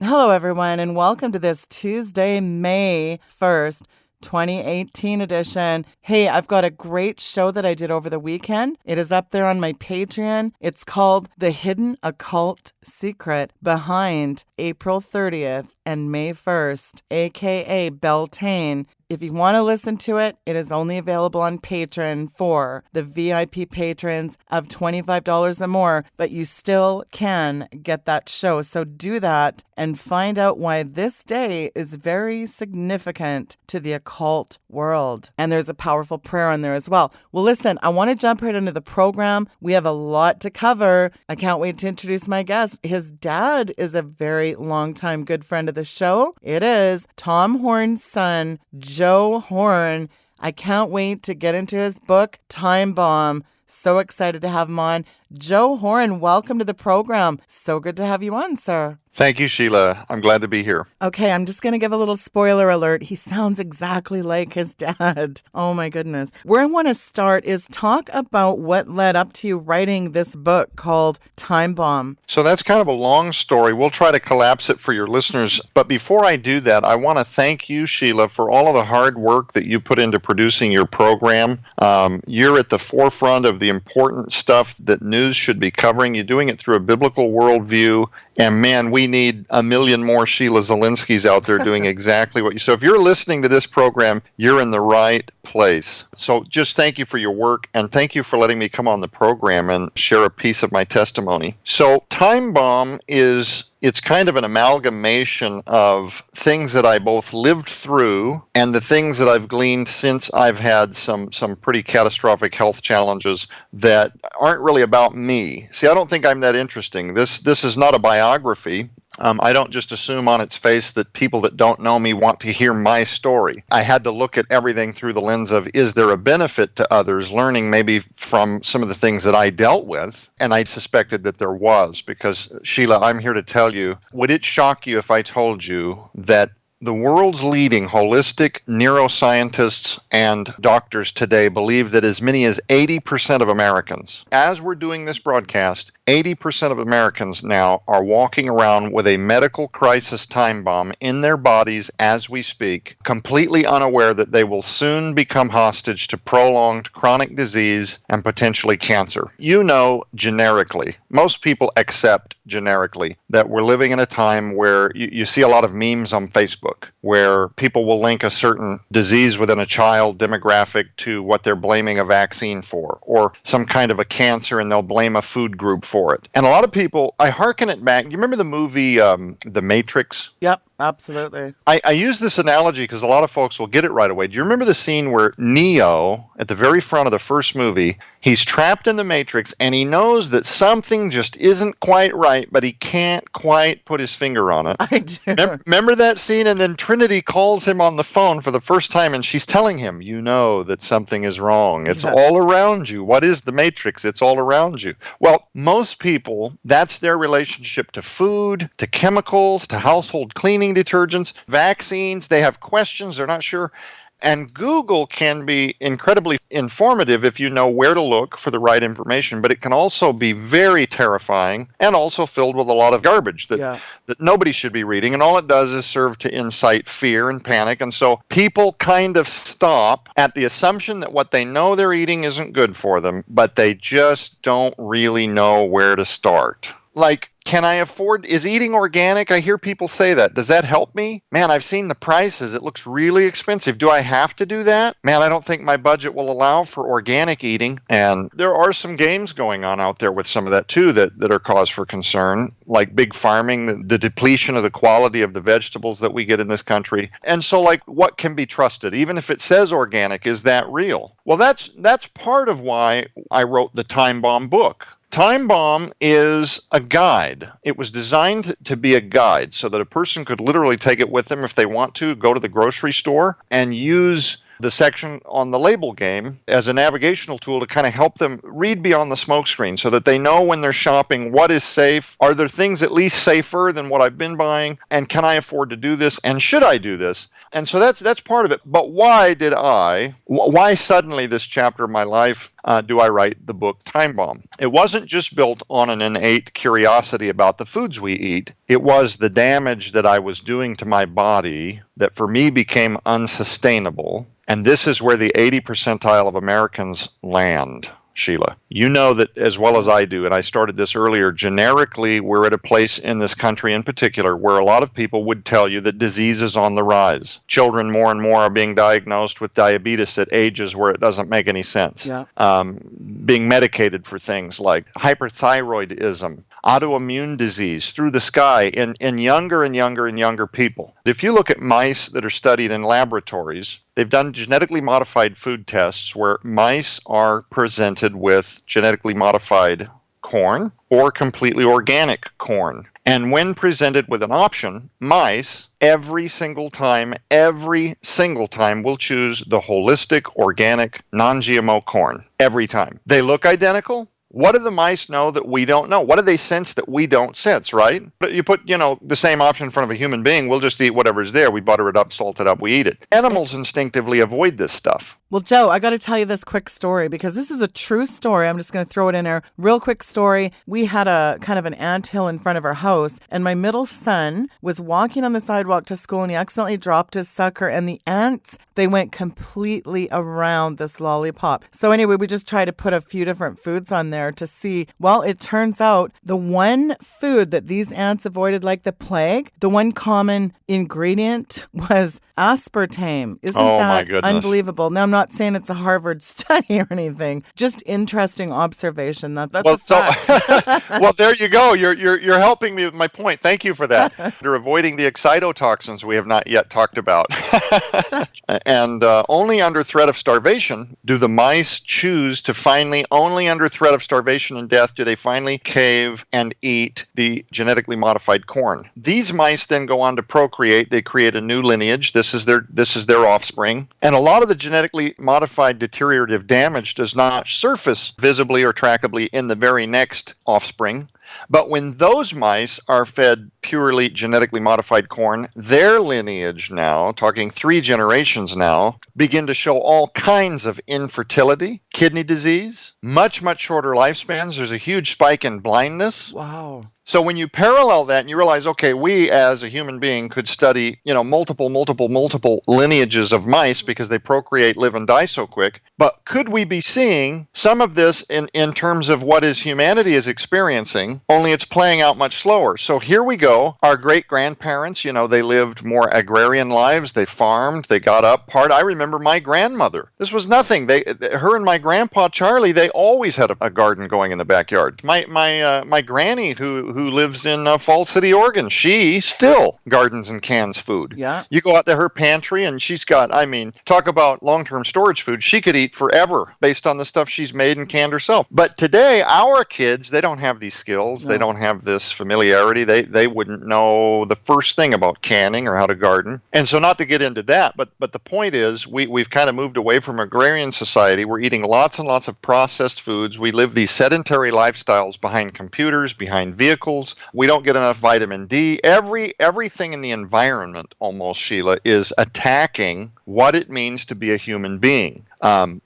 Hello, everyone, and welcome to this Tuesday, May 1st, 2018 edition. Hey, I've got a great show that I did over the weekend. It is up there on my Patreon. It's called The Hidden Occult Secret Behind April 30th and May 1st, aka Beltane. If you want to listen to it, it is only available on Patreon for the VIP patrons of $25 or more, but you still can get that show. So do that and find out why this day is very significant to the occult world. And there's a powerful prayer on there as well. Well, listen, I want to jump right into the program. We have a lot to cover. I can't wait to introduce my guest. His dad is a very longtime good friend of the show. It is Tom Horn's son, Joe Horn. I can't wait to get into his book, Timebomb. So excited to have him on. Joe Horn, welcome to the program. So good to have you on, sir. Thank you, Sheila. I'm glad to be here. Okay, I'm just going to give a little spoiler alert. He sounds exactly like his dad. Oh, my goodness. Where I want to start is talk about what led up to you writing this book called Timebomb. So that's kind of a long story. We'll try to collapse it for your listeners. But before I do that, I want to thank you, Sheila, for all of the hard work that you put into producing your program. You're at the forefront of the important stuff that news should be covering. You're doing it through a biblical worldview. And man, we need a million more Sheila Zilinskys out there doing exactly what you... So if you're listening to this program, you're in the right place. So just thank you for your work, and thank you for letting me come on the program and share a piece of my testimony. So Timebomb it's kind of an amalgamation of things that I both lived through and the things that I've gleaned since I've had some pretty catastrophic health challenges that aren't really about me. See, I don't think I'm that interesting. This is not a biography. I don't just assume on its face that people that don't know me want to hear my story. I had to look at everything through the lens of, is there a benefit to others learning maybe from some of the things that I dealt with? And I suspected that there was, because, Sheila, I'm here to tell you, would it shock you if I told you that the world's leading holistic neuroscientists and doctors today believe that as many as 80% of Americans, as we're doing this broadcast, 80% of Americans now are walking around with a medical crisis time bomb in their bodies as we speak, completely unaware that they will soon become hostage to prolonged chronic disease and potentially cancer. You know, generically, most people accept generically that we're living in a time where you see a lot of memes on Facebook where people will link a certain disease within a child demographic to what they're blaming a vaccine for, or some kind of a cancer, and they'll blame a food group for it. And a lot of people, I hearken it back. You remember the movie The Matrix? Yep. Absolutely. I use this analogy because a lot of folks will get it right away. Do you remember the scene where Neo, at the very front of the first movie, he's trapped in the Matrix and he knows that something just isn't quite right, but he can't quite put his finger on it? I do. Remember that scene? And then Trinity calls him on the phone for the first time and she's telling him, you know that something is wrong. It's all around you. What is the Matrix? It's all around you. Well, most people, that's their relationship to food, to chemicals, to household cleaning detergents, vaccines. They have questions, they're not sure. And Google can be incredibly informative if you know where to look for the right information, but it can also be very terrifying and also filled with a lot of garbage that nobody should be reading. And all it does is serve to incite fear and panic. And so people kind of stop at the assumption that what they know they're eating isn't good for them, but they just don't really know where to start. Like, can I afford, is eating organic? I hear people say that. Does that help me? Man, I've seen the prices. It looks really expensive. Do I have to do that? Man, I don't think my budget will allow for organic eating. And there are some games going on out there with some of that too that are cause for concern, like big farming, the depletion of the quality of the vegetables that we get in this country. And so, like, what can be trusted? Even if it says organic, is that real? Well, that's part of why I wrote the Timebomb book. Timebomb is a guide. It was designed to be a guide so that a person could literally take it with them if they want to, go to the grocery store and use the section on the label game as a navigational tool to kind of help them read beyond the smokescreen so that they know when they're shopping what is safe. Are there things at least safer than what I've been buying? And can I afford to do this? And should I do this? And so that's part of it. But why suddenly this chapter of my life? do I write the book Timebomb. It wasn't just built on an innate curiosity about the foods we eat. It was the damage that I was doing to my body that for me became unsustainable. And this is where the 80 percentile of Americans land, Sheila. You know that as well as I do, and I started this earlier, generically, we're at a place in this country in particular where a lot of people would tell you that disease is on the rise. Children more and more are being diagnosed with diabetes at ages where it doesn't make any sense. Yeah. Being medicated for things like hyperthyroidism, autoimmune disease through the sky in younger and younger and younger people. If you look at mice that are studied in laboratories, they've done genetically modified food tests where mice are presented with genetically modified corn or completely organic corn. And when presented with an option, mice every single time will choose the holistic, organic, non-GMO corn. Every time. They look identical. What do the mice know that we don't know? What do they sense that we don't sense, right? But you put, the same option in front of a human being, we'll just eat whatever's there. We butter it up, salt it up, we eat it. Animals instinctively avoid this stuff. Well, Joe, I got to tell you this quick story because this is a true story. I'm just going to throw it in there. Real quick story. We had a kind of an anthill in front of our house, and my middle son was walking on the sidewalk to school, and he accidentally dropped his sucker, and the ants, they went completely around this lollipop. So anyway, we just tried to put a few different foods on there to see. Well, it turns out the one food that these ants avoided like the plague, the one common ingredient was aspartame. Isn't my that goodness. unbelievable? Now, I'm not saying it's a Harvard study or anything. Just interesting observation. That's a fact. Well, there you go. You're helping me with my point. Thank you for that. They're avoiding the excitotoxins we have not yet talked about. And only under threat of starvation do the mice choose to finally, only under threat of starvation and death, do they finally cave and eat the genetically modified corn. These mice then go on to procreate. They create a new lineage. This is their offspring. And a lot of the genetically modified deteriorative damage does not surface visibly or trackably in the very next offspring. But when those mice are fed purely genetically modified corn, their lineage now, talking 3 generations now, begin to show all kinds of infertility, kidney disease, much, much shorter lifespans. There's a huge spike in blindness. Wow. So when you parallel that and you realize, okay, we as a human being could study, multiple lineages of mice because they procreate, live, and die so quick. But could we be seeing some of this in terms of what humanity is experiencing, only it's playing out much slower? So here we go. Our great-grandparents, they lived more agrarian lives. They farmed. They got up. I remember my grandmother. This was nothing. Her and my grandpa, Charlie, they always had a garden going in the backyard. My granny, who lives in Falls City, Oregon, she still gardens and cans food. Yeah. You go out to her pantry and she's got, talk about long-term storage food. She could eat forever based on the stuff she's made and canned herself. But today, our kids, they don't have these skills. No. They don't have this familiarity. They wouldn't know the first thing about canning or how to garden. And so not to get into that, but the point is we've kind of moved away from agrarian society. We're eating lots and lots of processed foods. We live these sedentary lifestyles behind computers, behind vehicles. We don't get enough vitamin D. Everything in the environment, almost, Sheila, is attacking what it means to be a human being.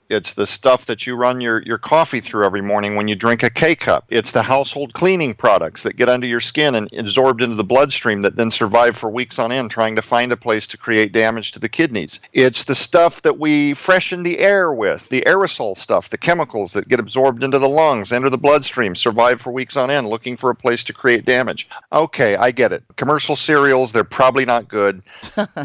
It's the stuff that you run your coffee through every morning when you drink a K-cup. It's the household cleaning products that get under your skin and absorbed into the bloodstream that then survive for weeks on end trying to find a place to create damage to the kidneys. It's the stuff that we freshen the air with, the aerosol stuff, the chemicals that get absorbed into the lungs, enter the bloodstream, survive for weeks on end looking for a place to create damage. Okay, I get it. Commercial cereals, they're probably not good.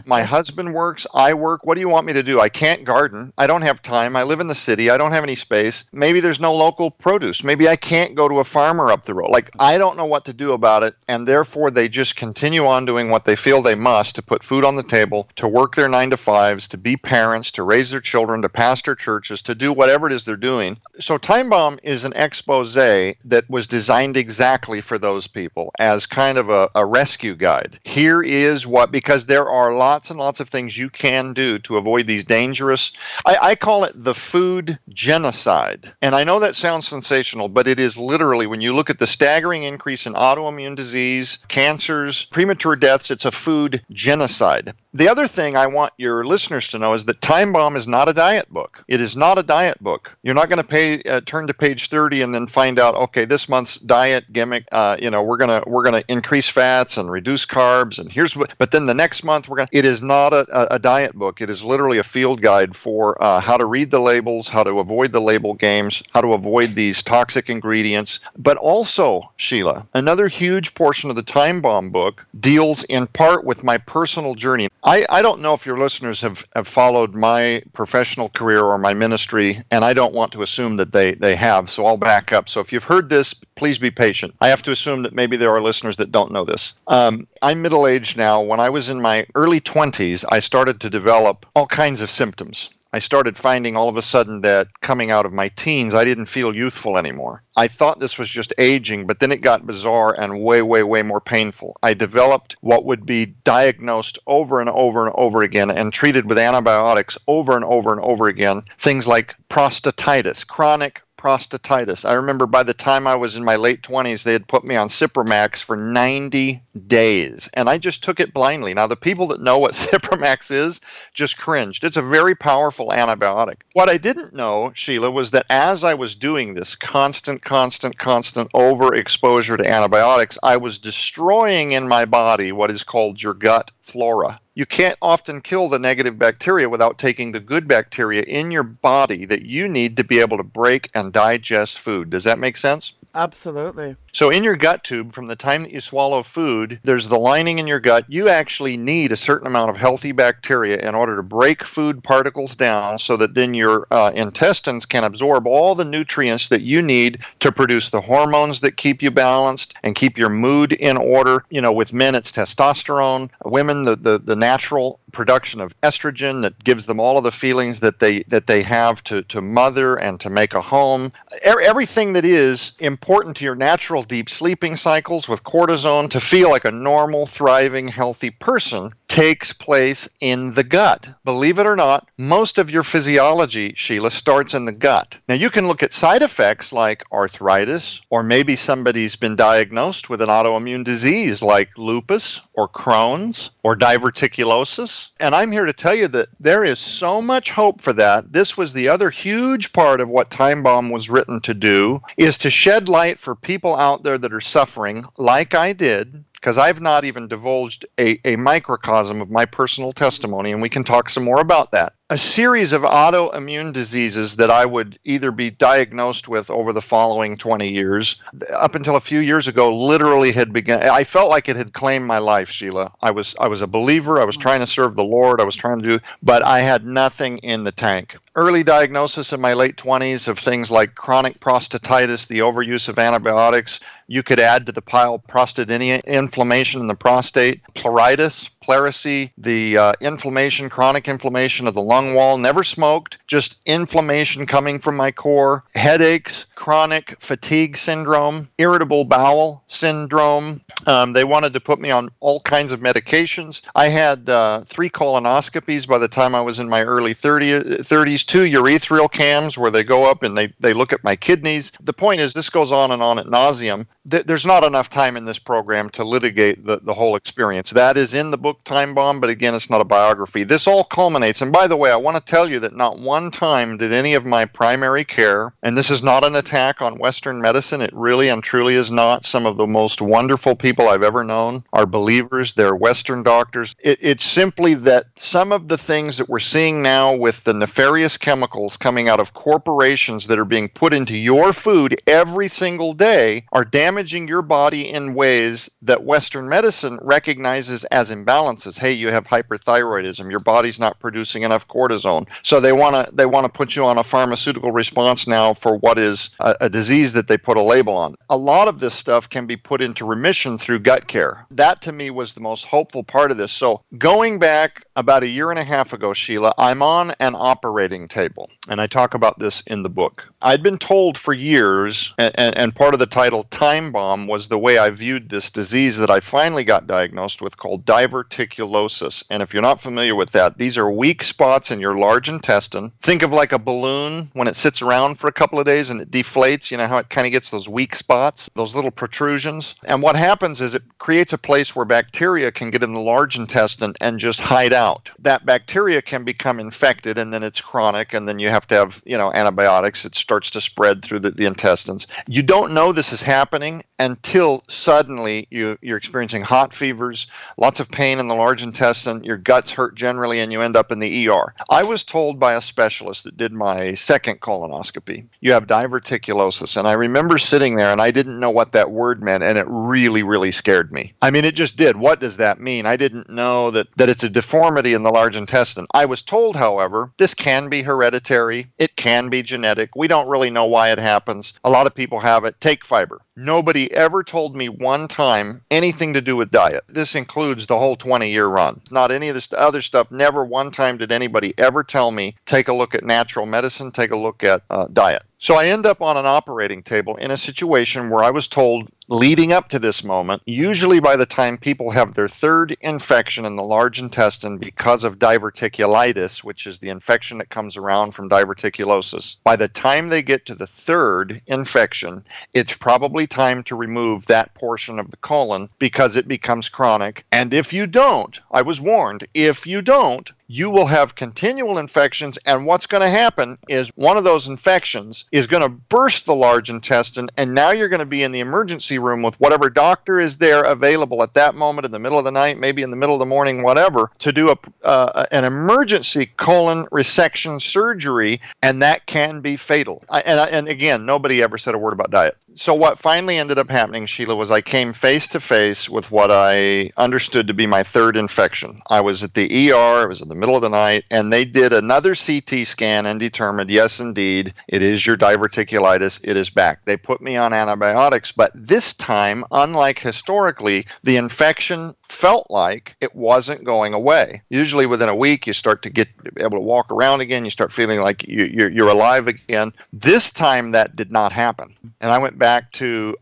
My husband works, I work. What do you want me to do? I can't garden. I don't have time. I live in the city. I don't have any space. Maybe there's no local produce. Maybe I can't go to a farmer up the road. I don't know what to do about it, and therefore they just continue on doing what they feel they must to put food on the table, to work their 9-to-5s, to be parents, to raise their children, to pastor churches, to do whatever it is they're doing. So Timebomb is an expose that was designed exactly for those people as kind of a rescue guide. Here is because there are lots and lots of things you can do to avoid these dangerous, I call it the food genocide. And I know that sounds sensational, but it is literally, when you look at the staggering increase in autoimmune disease, cancers, premature deaths, it's a food genocide. The other thing I want your listeners to know is that Timebomb is not a diet book. It is not a diet book. You're not going to turn to page 30 and then find out, okay, this month's diet gimmick, we're gonna increase fats and reduce carbs, and here's what. But then the next month It is not a diet book. It is literally a field guide for how to read the labels, how to avoid the label games, how to avoid these toxic ingredients. But also, Sheila, another huge portion of the Timebomb book deals in part with my personal journey. I don't know if your listeners have followed my professional career or my ministry, and I don't want to assume that they have, so I'll back up. So if you've heard this, please be patient. I have to assume that maybe there are listeners that don't know this. I'm middle-aged now. When I was in my early 20s, I started to develop all kinds of symptoms. I started finding all of a sudden that coming out of my teens, I didn't feel youthful anymore. I thought this was just aging, but then it got bizarre and way, way, way more painful. I developed what would be diagnosed over and over and over again and treated with antibiotics over and over and over again. Things like prostatitis, chronic prostatitis. I remember by the time I was in my late 20s, they had put me on Cipromax for 90 days, and I just took it blindly. Now, the people that know what Cipromax is just cringed. It's a very powerful antibiotic. What I didn't know, Sheila, was that as I was doing this constant overexposure to antibiotics, I was destroying in my body what is called your gut flora. You can't often kill the negative bacteria without taking the good bacteria in your body that you need to be able to break and digest food. Does that make sense? Absolutely. So in your gut tube, from the time that you swallow food, there's the lining in your gut. You actually need a certain amount of healthy bacteria in order to break food particles down so that then your intestines can absorb all the nutrients that you need to produce the hormones that keep you balanced and keep your mood in order. With men, it's testosterone. Women, the natural production of estrogen that gives them all of the feelings that they have to mother and to make a home. Everything that is important to your natural deep sleeping cycles with cortisone to feel like a normal, thriving, healthy person takes place in the gut. Believe it or not, most of your physiology, Sheila, starts in the gut. Now, you can look at side effects like arthritis, or maybe somebody's been diagnosed with an autoimmune disease like lupus or Crohn's or diverticulosis. And I'm here to tell you that there is so much hope for that. This was the other huge part of what Timebomb was written to do, is to shed light for people out there that are suffering like I did, because I've not even divulged a microcosm of my personal testimony, and we can talk some more about that. A series of autoimmune diseases that I would either be diagnosed with over the following 20 years, up until a few years ago, literally had begun. I felt like it had claimed my life, Sheila. I was a believer. I was trying to serve the Lord. I was trying to do, but I had nothing in the tank. Early diagnosis in my late 20s of things like chronic prostatitis, the overuse of antibiotics. You could add to the pile prostatinia, inflammation in the prostate, pleuritis, pleurisy, the chronic inflammation of the lung wall. Never smoked, just inflammation coming from my core, headaches, chronic fatigue syndrome, irritable bowel syndrome. They wanted to put me on all kinds of medications. I had 3 colonoscopies by the time I was in my early 30s, 2 urethral cams where they go up and they look at my kidneys. The point is, this goes on and on ad nauseum. There's not enough time in this program to litigate the whole experience. That is in the book Timebomb, but again, it's not a biography. This all culminates, and by the way, I want to tell you that not one time did any of my primary care, and this is not an attack on Western medicine, it really and truly is not. Some of the most wonderful people I've ever known are believers, they're Western doctors. It's simply that some of the things that we're seeing now with the nefarious chemicals coming out of corporations that are being put into your food every single day are damaging your body in ways that Western medicine recognizes as imbalances. Hey, you have hyperthyroidism. Your body's not producing enough cortisone. So they want to put you on a pharmaceutical response now for what is a disease that they put a label on. A lot of this stuff can be put into remission through gut care. That to me was the most hopeful part of this. So going back about a year and a half ago, Sheila, I'm on an operating table, and I talk about this in the book. I'd been told for years, and part of the title, Time time bomb was the way I viewed this disease that I finally got diagnosed with called diverticulosis. And if you're not familiar with that, these are weak spots in your large intestine. Think of like a balloon when it sits around for a couple of days and it deflates. You know how it kind of gets those weak spots, those little protrusions? And what happens is it creates a place where bacteria can get in the large intestine and just hide out. That bacteria can become infected, and then it's chronic, and then you have to have, antibiotics. It starts to spread through the intestines. You don't know this is happening until suddenly you're experiencing hot fevers, lots of pain in the large intestine, your guts hurt generally, and you end up in the ER. I was told by a specialist that did my second colonoscopy, you have diverticulosis. And I remember sitting there and I didn't know what that word meant, and it really, really scared me. I mean, it just did. What does that mean? I didn't know that it's a deformity in the large intestine. I was told, however, this can be hereditary. It can be genetic. We don't really know why it happens. A lot of people have it. Take fiber. Nobody ever told me one time anything to do with diet. This includes the whole 20-year run. Not any of this other stuff. Never one time did anybody ever tell me, take a look at natural medicine, take a look at diet. So I end up on an operating table in a situation where I was told leading up to this moment, usually by the time people have their third infection in the large intestine because of diverticulitis, which is the infection that comes around from diverticulosis, by the time they get to the third infection, it's probably time to remove that portion of the colon because it becomes chronic. And if you don't, I was warned, if you don't, you will have continual infections, and what's going to happen is one of those infections is going to burst the large intestine, and now you're going to be in the emergency room with whatever doctor is there available at that moment in the middle of the night, maybe in the middle of the morning, whatever, to do an emergency colon resection surgery, and that can be fatal. And again, nobody ever said a word about diet. So what finally ended up happening, Sheila, was I came face to face with what I understood to be my third infection. I was at the ER, it was in the middle of the night, and they did another CT scan and determined, yes, indeed, it is your diverticulitis, it is back. They put me on antibiotics, but this time, unlike historically, the infection felt like it wasn't going away. Usually within a week, you start to get able to walk around again, you start feeling like you're alive again. This time, that did not happen. And I went back to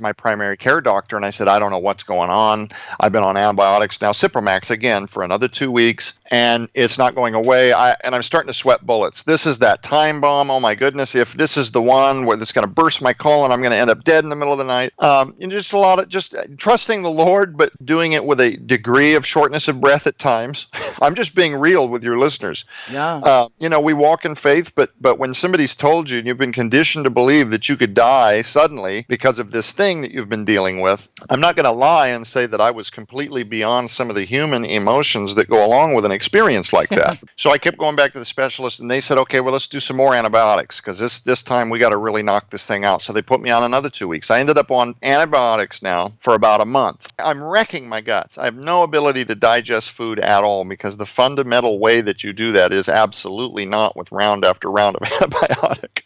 my primary care doctor and I said, I don't know what's going on. I've been on antibiotics now, Cipromax again, for another 2 weeks, and it's not going away. And I'm starting to sweat bullets. This is that time bomb. Oh my goodness! If this is the one where it's going to burst my colon, I'm going to end up dead in the middle of the night. And just a lot of just trusting the Lord, but doing it with a degree of shortness of breath at times. I'm just being real with your listeners. Yeah. We walk in faith, but when somebody's told you and you've been conditioned to believe that you could die suddenly because of this thing that you've been dealing with, I'm not going to lie and say that I was completely beyond some of the human emotions that go along with an experience like that. So I kept going back to the specialist, and they said, okay, well, let's do some more antibiotics because this time we got to really knock this thing out. So they put me on another 2 weeks. I ended up on antibiotics now for about a month. I'm wrecking my guts. I have no ability to digest food at all because the fundamental way that you do that is absolutely not with round after round of antibiotic.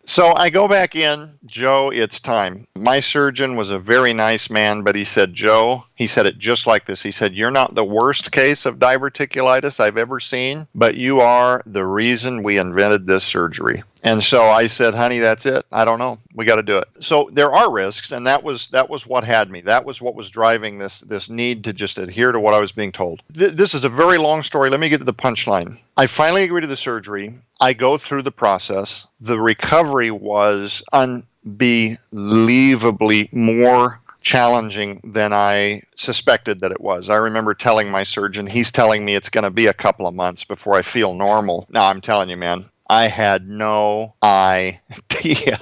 So I go back in. Joe, it's time. My surgeon was a very nice man, but he said, Joe, he said it just like this. He said, you're not the worst case of diverticulitis I've ever seen, but you are the reason we invented this surgery. And so I said, honey, that's it. I don't know. We got to do it. So there are risks, and that was what had me. That was what was driving this need to just adhere to what I was being told. This is a very long story. Let me get to the punchline. I finally agreed to the surgery. I go through the process. The recovery was unbelievably more challenging than I suspected that it was. I remember telling my surgeon, he's telling me it's going to be a couple of months before I feel normal. Now, I'm telling you, man, I had no idea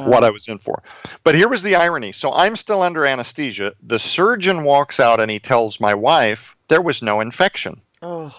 what I was in for. But here was the irony. So I'm still under anesthesia. The surgeon walks out and he tells my wife there was no infection. Oh.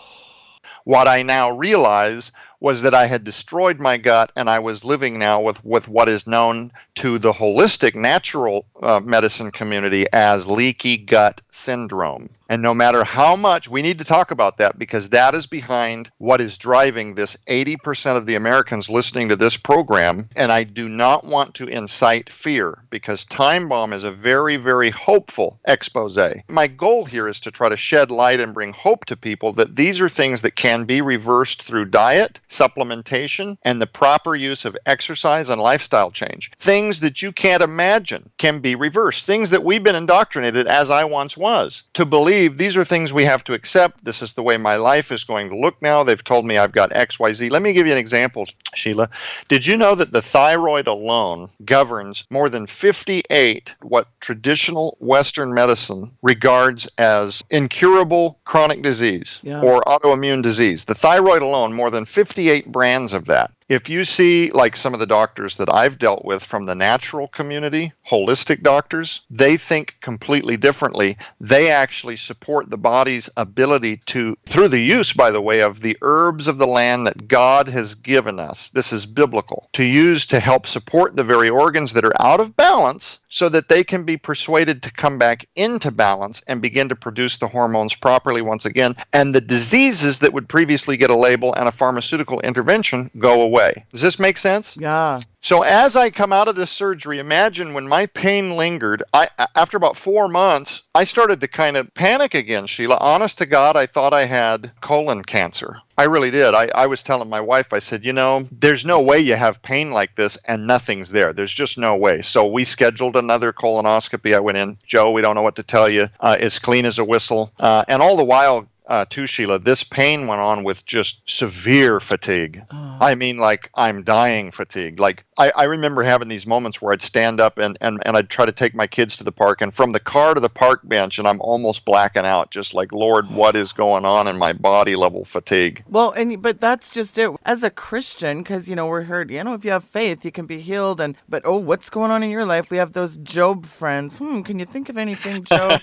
What I now realize was that I had destroyed my gut and I was living now with what is known to the holistic natural medicine community as leaky gut syndrome. And no matter how much, we need to talk about that, because that is behind what is driving this 80% of the Americans listening to this program. And I do not want to incite fear, because Timebomb is a very, very hopeful expose. My goal here is to try to shed light and bring hope to people that these are things that can be reversed through diet, supplementation, and the proper use of exercise and lifestyle change. Things that you can't imagine can be reversed. Things that we've been indoctrinated, as I once was, to believe these are things we have to accept. This is the way my life is going to look now. They've told me I've got XYZ. Let me give you an example, Sheila. Did you know that the thyroid alone governs more than 58 what traditional Western medicine regards as incurable chronic disease or autoimmune disease? The thyroid alone, more than 58 brands of that. If you see, like some of the doctors that I've dealt with from the natural community, holistic doctors, they think completely differently. They actually support the body's ability to, through the use, by the way, of the herbs of the land that God has given us, this is biblical, to use to help support the very organs that are out of balance, so that they can be persuaded to come back into balance and begin to produce the hormones properly once again. And the diseases that would previously get a label and a pharmaceutical intervention go away. Does this make sense? Yeah. So as I come out of this surgery, imagine when my pain lingered, after about 4 months, I started to kind of panic again, Sheila. Honest to God, I thought I had colon cancer. I really did. I was telling my wife, I said, there's no way you have pain like this and nothing's there. There's just no way. So we scheduled another colonoscopy. I went in, Joe, we don't know what to tell you. It's clean as a whistle. And all the while, too, Sheila, this pain went on with just severe fatigue. I mean, like, I'm dying fatigue. Like, I remember having these moments where I'd stand up and I'd try to take my kids to the park, and from the car to the park bench, and I'm almost blacking out, just like, Lord, what is going on in my body level fatigue? Well, but that's just it. As a Christian, because, we're heard, if you have faith, you can be healed. But what's going on in your life? We have those Job friends. Can you think of anything, Job?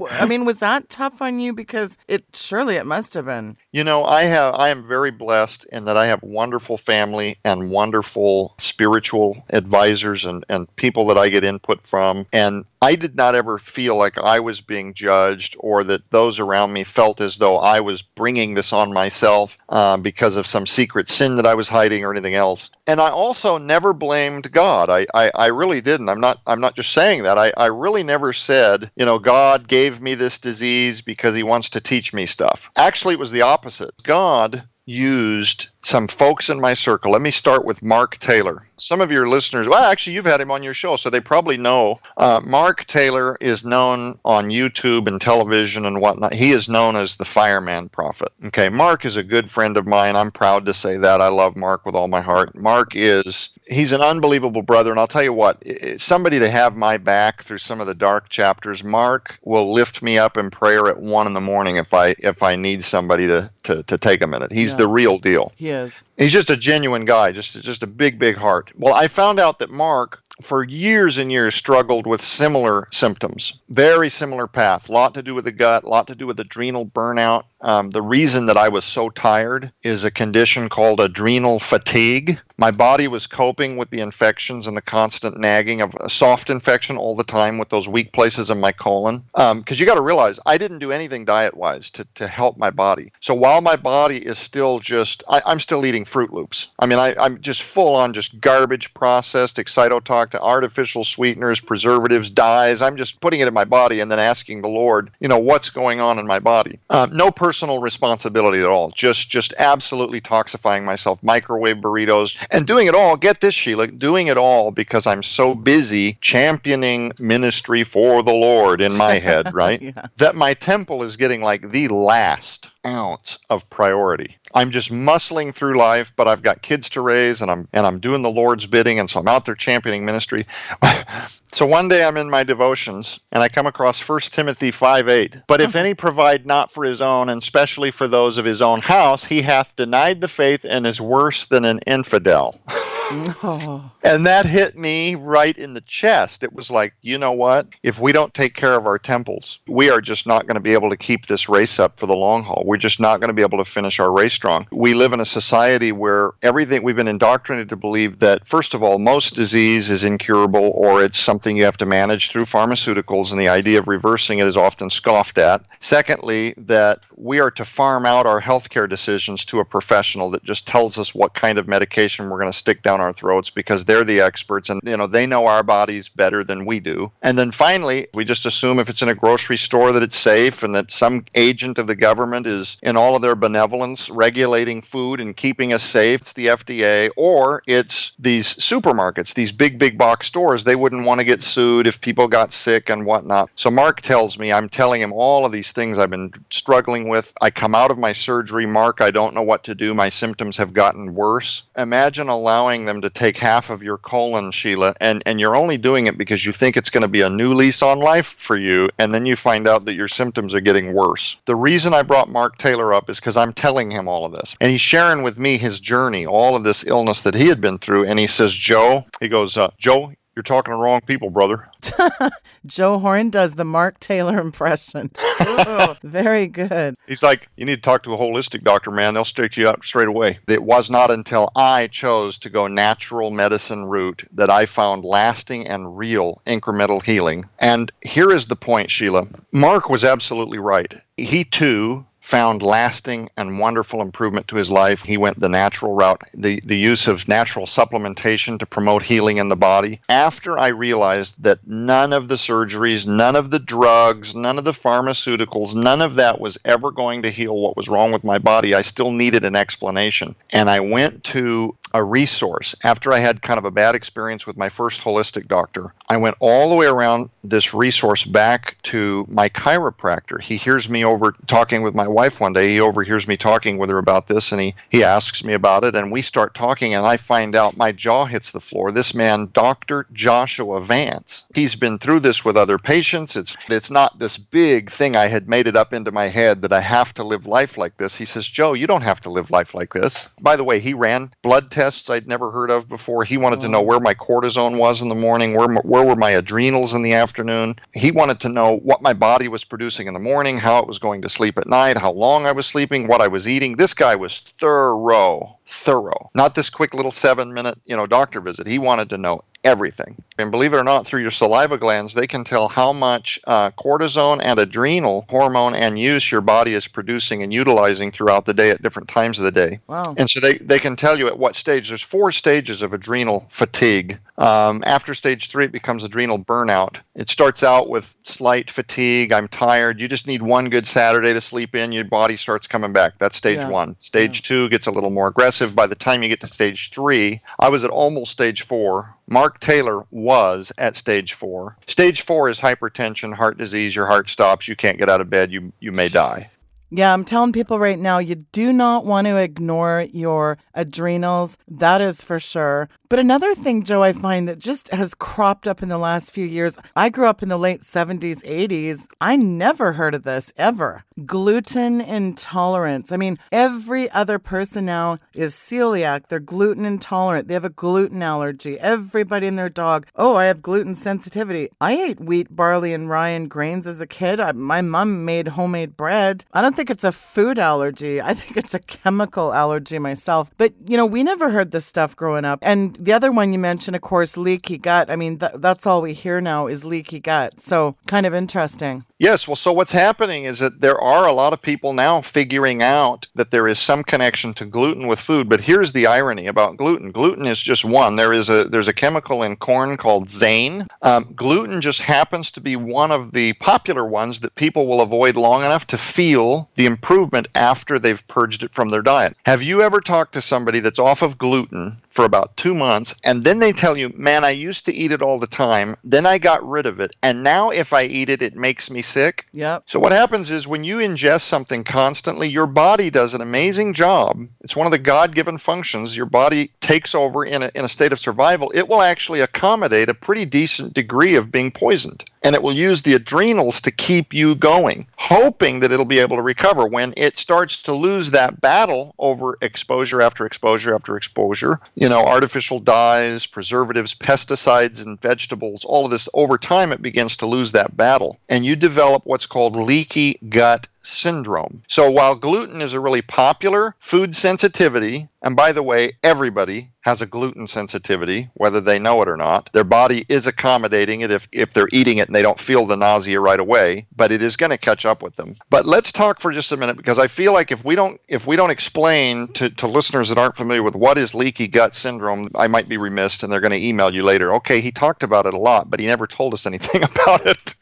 I mean, was that tough on you? Because surely it must have been. I am very blessed in that I have wonderful family and wonderful spiritual advisors and people that I get input from. And I did not ever feel like I was being judged, or that those around me felt as though I was bringing this on myself because of some secret sin that I was hiding or anything else. And I also never blamed God. I really didn't. I'm not just saying that. I really never said, God gave me this disease because he wants to teach me stuff. Actually, it was the opposite. God used some folks in my circle. Let me start with Mark Taylor. Some of your listeners, well, actually, you've had him on your show, so they probably know. Mark Taylor is known on YouTube and television and whatnot. He is known as the Fireman Prophet. Okay, Mark is a good friend of mine. I'm proud to say that. I love Mark with all my heart. He's an unbelievable brother, and I'll tell you what, somebody to have my back through some of the dark chapters. Mark will lift me up in prayer at 1 a.m. if I need somebody to take a minute. He's the real deal. He is. He's just a genuine guy, just a big, big heart. Well, I found out that Mark, for years and years, struggled with similar symptoms. Very similar path. A lot to do with the gut, a lot to do with adrenal burnout. The reason that I was so tired is a condition called adrenal fatigue. My body was coping with the infections and the constant nagging of a soft infection all the time with those weak places in my colon. Because you got to realize, I didn't do anything diet-wise to help my body. So while my body is still I'm still eating Fruit Loops. I mean, I'm just full on just garbage processed, excitotoxic, artificial sweeteners, preservatives, dyes. I'm just putting it in my body and then asking the Lord, what's going on in my body. No personal responsibility at all. Just absolutely toxifying myself, microwave burritos, and doing it all, get this, Sheila, doing it all because I'm so busy championing ministry for the Lord in my head, right? That my temple is getting like the last ounce of priority. I'm just muscling through life, but I've got kids to raise, and I'm doing the Lord's bidding, and so I'm out there championing ministry. So one day I'm in my devotions, and I come across 1 Timothy 5:8. But if any provide not for his own, and specially for those of his own house, he hath denied the faith and is worse than an infidel. Oh. And that hit me right in the chest. It was like, you know what? If we don't take care of our temples, we are just not going to be able to keep this race up for the long haul. We're just not going to be able to finish our race strong. We live in a society where we've been indoctrinated to believe that, first of all, most disease is incurable or it's something you have to manage through pharmaceuticals, and the idea of reversing it is often scoffed at. Secondly, that we are to farm out our healthcare decisions to a professional that just tells us what kind of medication we're going to stick down our throats because they're the experts and they know our bodies better than we do. And then finally, we just assume if it's in a grocery store that it's safe and that some agent of the government is in all of their benevolence regulating food and keeping us safe. It's the FDA, or it's these supermarkets, these big box stores. They wouldn't want to get sued if people got sick and whatnot. So Mark tells me, I'm telling him all of these things I've been struggling with. I come out of my surgery, Mark, I don't know what to do. My symptoms have gotten worse. Imagine allowing them to take half of your colon, Sheila, and you're only doing it because you think it's going to be a new lease on life for you, and then you find out that your symptoms are getting worse. The reason I brought Mark Taylor up is because I'm telling him all of this. And he's sharing with me his journey, all of this illness that he had been through. And he says, Joe, Joe, you're talking to the wrong people, brother. Joe Horn does the Mark Taylor impression. Ooh, very good. He's like, you need to talk to a holistic doctor, man. They'll straighten you out straight away. It was not until I chose to go natural medicine route that I found lasting and real incremental healing. And here is the point, Sheila. Mark was absolutely right. He, too, found lasting and wonderful improvement to his life. He went the natural route, the use of natural supplementation to promote healing in the body. After I realized that none of the surgeries, none of the drugs, none of the pharmaceuticals, none of that was ever going to heal what was wrong with my body, I still needed an explanation. And I went to a resource. After I had kind of a bad experience with my first holistic doctor, I went all the way around this resource back to my chiropractor. He hears me over talking with my wife one day. He overhears me talking with her about this, and he asks me about it, and we start talking, and I find out my jaw hits the floor. This man, Dr. Joshua Vance, he's been through this with other patients. It's not this big thing. I had made it up into my head that I have to live life like this. He says, Joe, you don't have to live life like this. By the way, he ran blood tests I'd never heard of before. He wanted to know where my cortisone was in the morning, where were my adrenals in the afternoon. He wanted to know what my body was producing in the morning, how it was going to sleep at night, how long I was sleeping, what I was eating. This guy was thorough. Not this quick little 7-minute, doctor visit. He wanted to know everything. And believe it or not, through your saliva glands, they can tell how much cortisone and adrenal hormone and use your body is producing and utilizing throughout the day at different times of the day. Wow. And so they can tell you at what stage. There's 4 stages of adrenal fatigue. After stage 3, it becomes adrenal burnout. It starts out with slight fatigue. I'm tired. You just need one good Saturday to sleep in. Your body starts coming back. That's stage 1. Stage 2 gets a little more aggressive. By the time you get to stage 3, I was at almost stage 4. Mark Taylor was at stage 4. Stage 4 is hypertension, heart disease. Your heart stops. You can't get out of bed. You may die. Yeah, I'm telling people right now, you do not want to ignore your adrenals. That is for sure. But another thing, Joe, I find that just has cropped up in the last few years. I grew up in the late 70s, 80s. I never heard of this, ever. Gluten intolerance. I mean, every other person now is celiac. They're gluten intolerant. They have a gluten allergy. Everybody and their dog, I have gluten sensitivity. I ate wheat, barley, and rye and grains as a kid. My mom made homemade bread. I don't think it's a food allergy. I think it's a chemical allergy myself. But, we never heard this stuff growing up. And the other one you mentioned, of course, leaky gut. I mean, that's all we hear now is leaky gut. So kind of interesting. Yes. Well, so what's happening is that there are a lot of people now figuring out that there is some connection to gluten with food. But here's the irony about gluten. Gluten is just one. There's a chemical in corn called zein. Gluten just happens to be one of the popular ones that people will avoid long enough to feel the improvement after they've purged it from their diet. Have you ever talked to somebody that's off of gluten for about 2 months, and then they tell you, man, I used to eat it all the time, then I got rid of it, and now if I eat it, it makes me sick? Yep. So what happens is when you ingest something constantly, your body does an amazing job. It's one of the God-given functions. Your body takes over in a state of survival. It will actually accommodate a pretty decent degree of being poisoned. and it will use the adrenals to keep you going, hoping that it'll be able to recover. When it starts to lose that battle over exposure after exposure after exposure, artificial dyes, preservatives, pesticides, and vegetables, all of this, over time it begins to lose that battle. And you develop what's called leaky gut syndrome. So while gluten is a really popular food sensitivity, and by the way, everybody has a gluten sensitivity, whether they know it or not. Their body is accommodating it if they're eating it and they don't feel the nausea right away, but it is going to catch up with them. But let's talk for just a minute, because I feel like if we don't explain to listeners that aren't familiar with what is leaky gut syndrome, I might be remiss, and they're going to email you later. Okay, he talked about it a lot, but he never told us anything about it.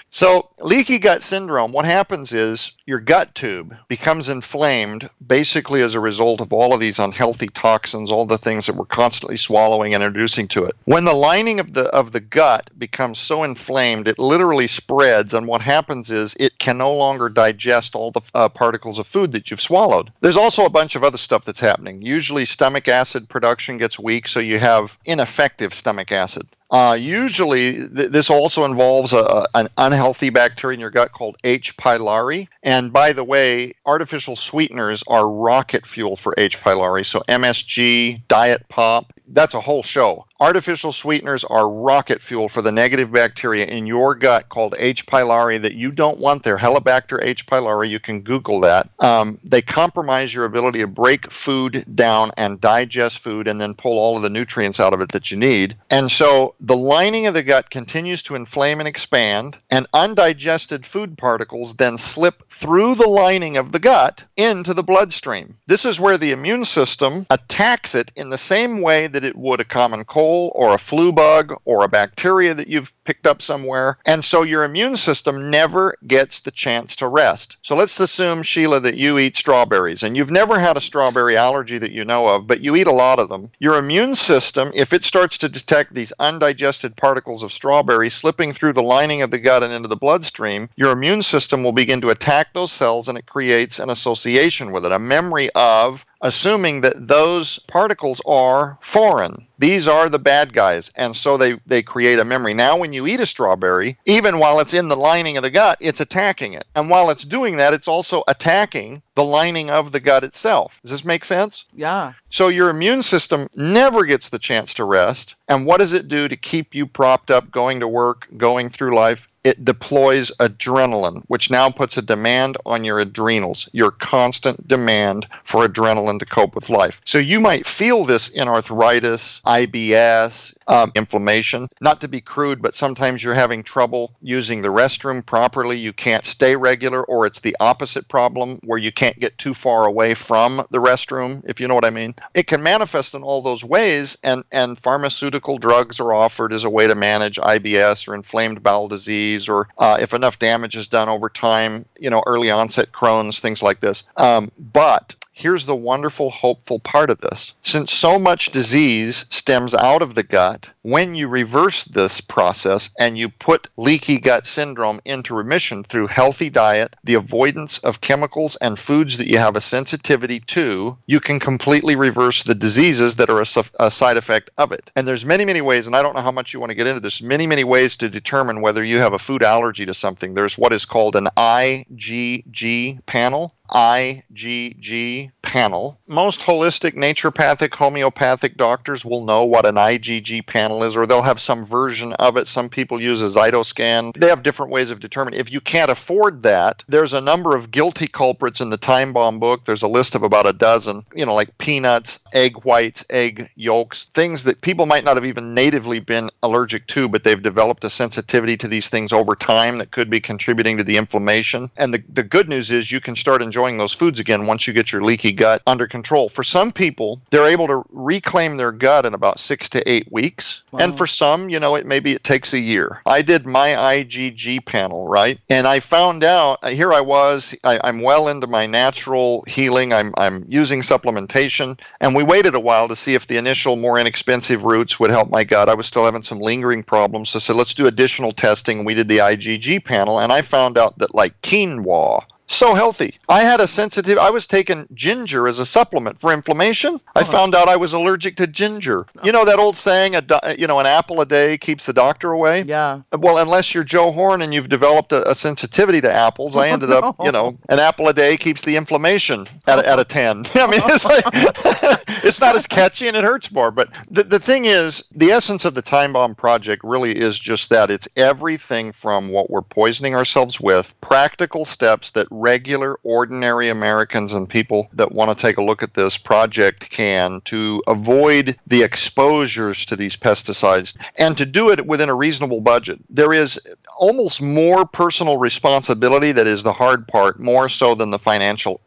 So leaky gut syndrome, what happens is your gut tube becomes inflamed basically as a result of all of these unhealthy toxins, all the things that we're constantly swallowing and introducing to it. When the lining of the gut becomes so inflamed, it literally spreads, and what happens is it can no longer digest all the particles of food that you've swallowed. There's also a bunch of other stuff that's happening. Usually stomach acid production gets weak, so you have ineffective stomach acid. Usually, this also involves an unhealthy bacteria in your gut called H. pylori. And by the way, artificial sweeteners are rocket fuel for H. pylori. So MSG, Diet Pop, that's a whole show. Artificial sweeteners are rocket fuel for the negative bacteria in your gut called H. pylori that you don't want there. Helicobacter H. pylori, you can Google that. They compromise your ability to break food down and digest food and then pull all of the nutrients out of it that you need. And so the lining of the gut continues to inflame and expand, and undigested food particles then slip through the lining of the gut into the bloodstream. This is where the immune system attacks it in the same way that it would a common cold or a flu bug or a bacteria that you've picked up somewhere. And so your immune system never gets the chance to rest. So let's assume, Sheila, that you eat strawberries and you've never had a strawberry allergy that you know of, but you eat a lot of them. Your immune system, if it starts to detect these undigested particles of strawberry slipping through the lining of the gut and into the bloodstream, your immune system will begin to attack those cells, and it creates an association with it, a memory of assuming that those particles are foreign. These are the bad guys, and so they create a memory. Now, when you eat a strawberry, even while it's in the lining of the gut, it's attacking it. And while it's doing that, it's also attacking the lining of the gut itself. Does this make sense? Yeah. So your immune system never gets the chance to rest. And what does it do to keep you propped up, going to work, going through life? It deploys adrenaline, which now puts a demand on your adrenals, your constant demand for adrenaline to cope with life. So you might feel this in arthritis, IBS, inflammation. Not to be crude, but sometimes you're having trouble using the restroom properly. You can't stay regular, or it's the opposite problem where you can't get too far away from the restroom, if you know what I mean. It can manifest in all those ways, and pharmaceutical drugs are offered as a way to manage IBS or inflamed bowel disease, or if enough damage is done over time, early onset Crohn's, things like this. But here's the wonderful, hopeful part of this. Since so much disease stems out of the gut, when you reverse this process and you put leaky gut syndrome into remission through healthy diet, the avoidance of chemicals and foods that you have a sensitivity to, you can completely reverse the diseases that are a side effect of it. And there's many, many ways, and I don't know how much you want to get into this, many, many ways to determine whether you have a food allergy to something. There's what is called an IgG panel. IgG panel. Most holistic, naturopathic, homeopathic doctors will know what an IgG panel is, or they'll have some version of it. Some people use a Zytoscan. They have different ways of determining. If you can't afford that, there's a number of guilty culprits in the Timebomb book. There's a list of about a dozen, like peanuts, egg whites, egg yolks, things that people might not have even natively been allergic to, but they've developed a sensitivity to these things over time that could be contributing to the inflammation. And the good news is you can start enjoying those foods again once you get your leaky gut under control. For some people, they're able to reclaim their gut in about 6 to 8 weeks. Wow. And for some, it takes a year. I did my IgG panel, right? And I found out, here I was, I'm well into my natural healing. I'm using supplementation. And we waited a while to see if the initial more inexpensive routes would help my gut. I was still having some lingering problems. So I said, let's do additional testing. We did the IgG panel. And I found out that like quinoa, So healthy. I had a sensitive, I was taking ginger as a supplement for inflammation. I found out I was allergic to ginger. You know that old saying, an apple a day keeps the doctor away? Yeah. Well, unless you're Joe Horn and you've developed a sensitivity to apples, I ended up, an apple a day keeps the inflammation at a 10. I mean, it's like, it's not as catchy and it hurts more. But the thing is, the essence of the Time Bomb Project really is just that. It's everything from what we're poisoning ourselves with, practical steps that regular, ordinary Americans and people that want to take a look at this project can to avoid the exposures to these pesticides and to do it within a reasonable budget. There is almost more personal responsibility that is the hard part, more so than the financial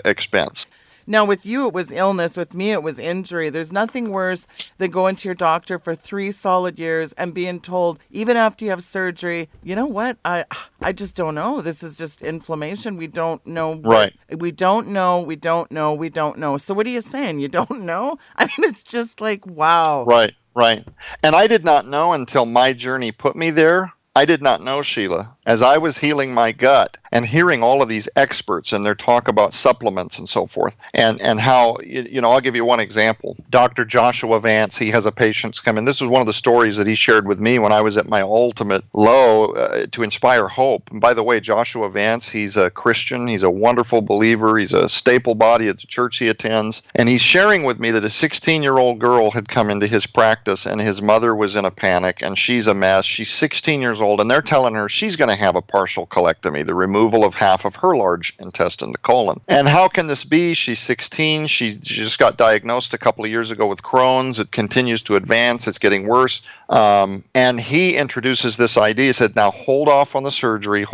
expense. Now, with you, it was illness. With me, it was injury. There's nothing worse than going to your doctor for 3 solid years and being told, even after you have surgery, you know what? I just don't know. This is just inflammation. We don't know. Right. We don't know. We don't know. We don't know. So what are you saying? You don't know? I mean, it's just like, wow. Right. And I did not know until my journey put me there. I did not know, Sheila, as I was healing my gut and hearing all of these experts and their talk about supplements and so forth, and how, I'll give you one example. Dr. Joshua Vance, he has a patient come in. This was one of the stories that he shared with me when I was at my ultimate low to inspire hope. And by the way, Joshua Vance, he's a Christian. He's a wonderful believer. He's a staple body at the church he attends. And he's sharing with me that a 16-year-old girl had come into his practice and his mother was in a panic and she's a mess. She's 16 years old and they're telling her she's going to have a partial colectomy, the removal of half of her large intestine, the colon. And how can this be? She's 16. She just got diagnosed a couple of years ago with Crohn's. It continues to advance. It's getting worse. And he introduces this idea. He said, now hold off on the surgery.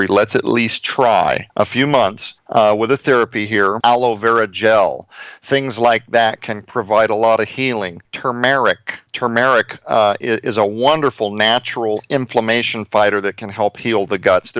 Let's at least try a few months with a therapy here. Aloe vera gel. Things like that can provide a lot of healing. Turmeric is a wonderful natural inflammation fighter that can help heal the guts.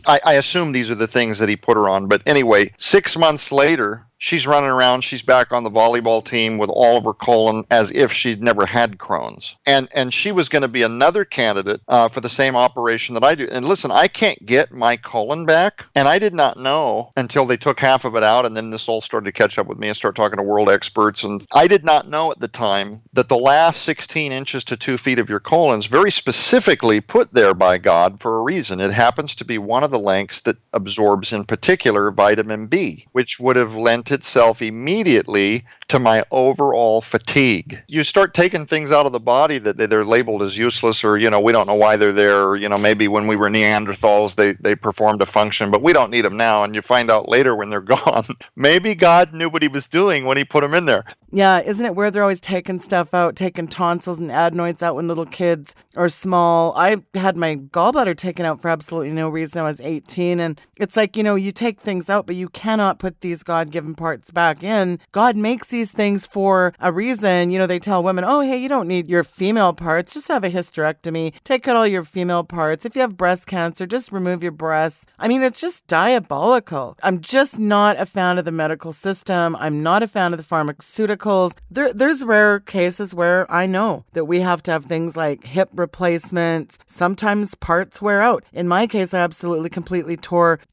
I assume these are the things that he put her on. But anyway, 6 months later, she's running around. She's back on the volleyball team with all of her colon as if she'd never had Crohn's. And she was going to be another candidate for the same operation that I do. And listen, I can't get my colon back. And I did not know until they took half of it out. And then this all started to catch up with me and start talking to world experts. And I did not know at the time that the last 16 inches to 2 feet of your colon is very specifically put there by God for a reason. It happens to be one of the lengths that absorbs in particular vitamin B, which would have lent itself immediately to my overall fatigue. You start taking things out of the body that they're labeled as useless, or, we don't know why they're there, or, maybe when we were Neanderthals, they performed a function, but we don't need them now. And you find out later when they're gone, maybe God knew what he was doing when he put them in there. Yeah, isn't it weird they're always taking stuff out, taking tonsils and adenoids out when little kids are small? I had my gallbladder taken out for absolutely no reason. I was 18, and it's like, you take things out, but you cannot put these God-given parts back in. God makes these things for a reason. They tell women, oh, hey, you don't need your female parts. Just have a hysterectomy. Take out all your female parts. If you have breast cancer, just remove your breasts. I mean, it's just diabolical. I'm just not a fan of the medical system. I'm not a fan of the pharmaceuticals. There's rare cases where I know that we have to have things like hip replacements. Sometimes parts wear out. In my case, I absolutely completely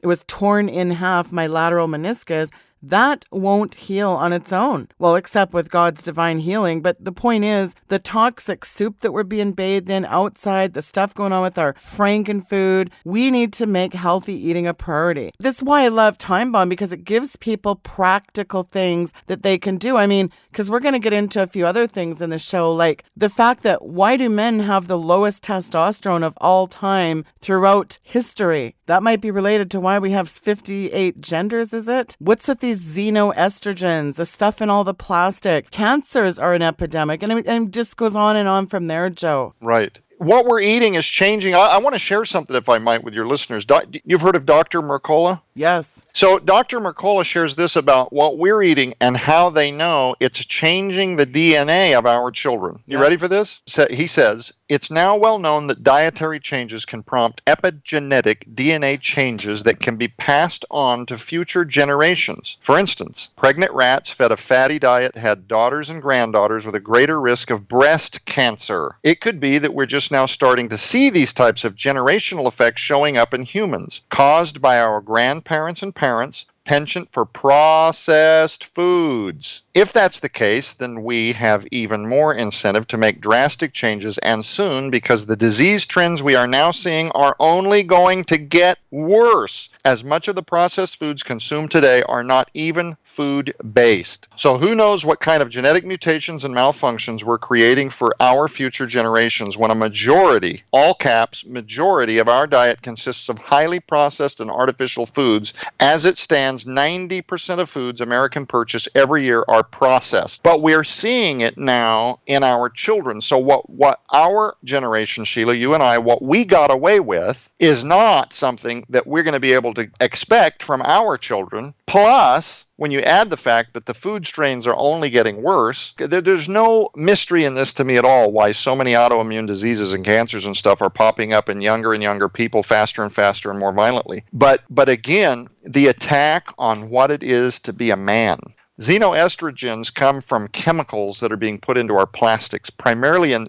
was torn in half, my lateral meniscus. That won't heal on its own. Well, except with God's divine healing. But the point is, the toxic soup that we're being bathed in outside, the stuff going on with our Franken food, we need to make healthy eating a priority. This is why I love Time Bomb, because it gives people practical things that they can do. I mean, because we're going to get into a few other things in the show, like the fact that why do men have the lowest testosterone of all time throughout history? That might be related to why we have 58 genders, is it? What's with these xenoestrogens, the stuff in all the plastic? Cancers are an epidemic, and it just goes on and on from there, Joe. Right. What we're eating is changing. I want to share something, if I might, with your listeners. You've heard of Dr. Mercola? Yes. So Dr. Mercola shares this about what we're eating and how they know it's changing the DNA of our children. You ready for this? He says, It's now well known that dietary changes can prompt epigenetic DNA changes that can be passed on to future generations. For instance, pregnant rats fed a fatty diet had daughters and granddaughters with a greater risk of breast cancer. It could be that we're just now starting to see these types of generational effects showing up in humans, caused by our grandparents and parents, penchant for processed foods. If that's the case, then we have even more incentive to make drastic changes, and soon, because the disease trends we are now seeing are only going to get worse, as much of the processed foods consumed today are not even food-based. So who knows what kind of genetic mutations and malfunctions we're creating for our future generations when a majority, all caps, majority of our diet consists of highly processed and artificial foods. As it stands, 90% of foods Americans purchase every year are processed. But we're seeing it now in our children. So what our generation, Sheila, you and I, what we got away with is not something that we're going to be able to expect from our children. Plus, when you add the fact that the food strains are only getting worse, there's no mystery in this to me at all why so many autoimmune diseases and cancers and stuff are popping up in younger and younger people faster and faster and more violently. But again, the attack on what it is to be a man. Xenoestrogens come from chemicals that are being put into our plastics, primarily in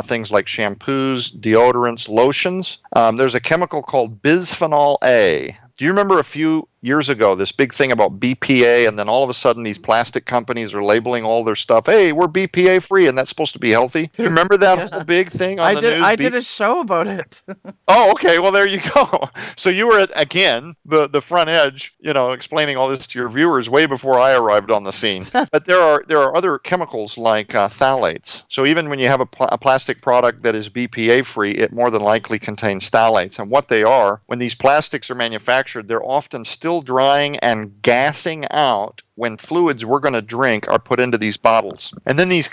things like shampoos, deodorants, lotions. There's a chemical called bisphenol A. Do you remember a few years ago, this big thing about BPA, and then all of a sudden these plastic companies are labeling all their stuff, hey, we're BPA free, and that's supposed to be healthy? Do you remember that whole big thing on the news? I did a show about it. Oh, okay. Well, there you go. So you were at, again, the front edge, explaining all this to your viewers way before I arrived on the scene. But there are other chemicals like phthalates. So even when you have a plastic product that is BPA free, it more than likely contains phthalates. And what they are, when these plastics are manufactured, they're often still drying and gassing out when fluids we're going to drink are put into these bottles. And then these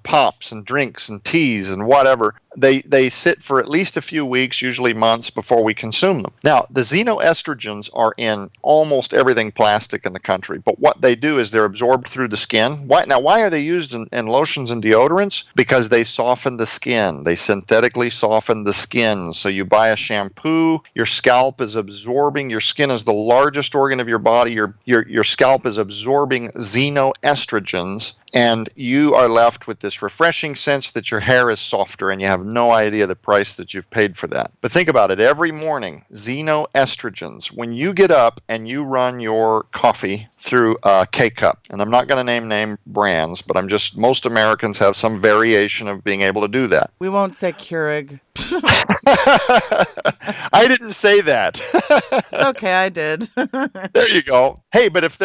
pops and drinks and teas and whatever, they sit for at least a few weeks, usually months, before we consume them. Now, the xenoestrogens are in almost everything plastic in the country, but what they do is they're absorbed through the skin. Why are they used in lotions and deodorants? Because they soften the skin. They synthetically soften the skin. So you buy a shampoo, your scalp is absorbing, your skin is the largest organ of your body, your scalp is absorbing xenoestrogens, and you are left with this refreshing sense that your hair is softer, and you have no idea the price that you've paid for that. But think about it. Every morning, xenoestrogens, when you get up and you run your coffee through a K-cup, and I'm not going to name brands, but most Americans have some variation of being able to do that. We won't say Keurig. I didn't say that. Okay, I did. There you go. Hey, but if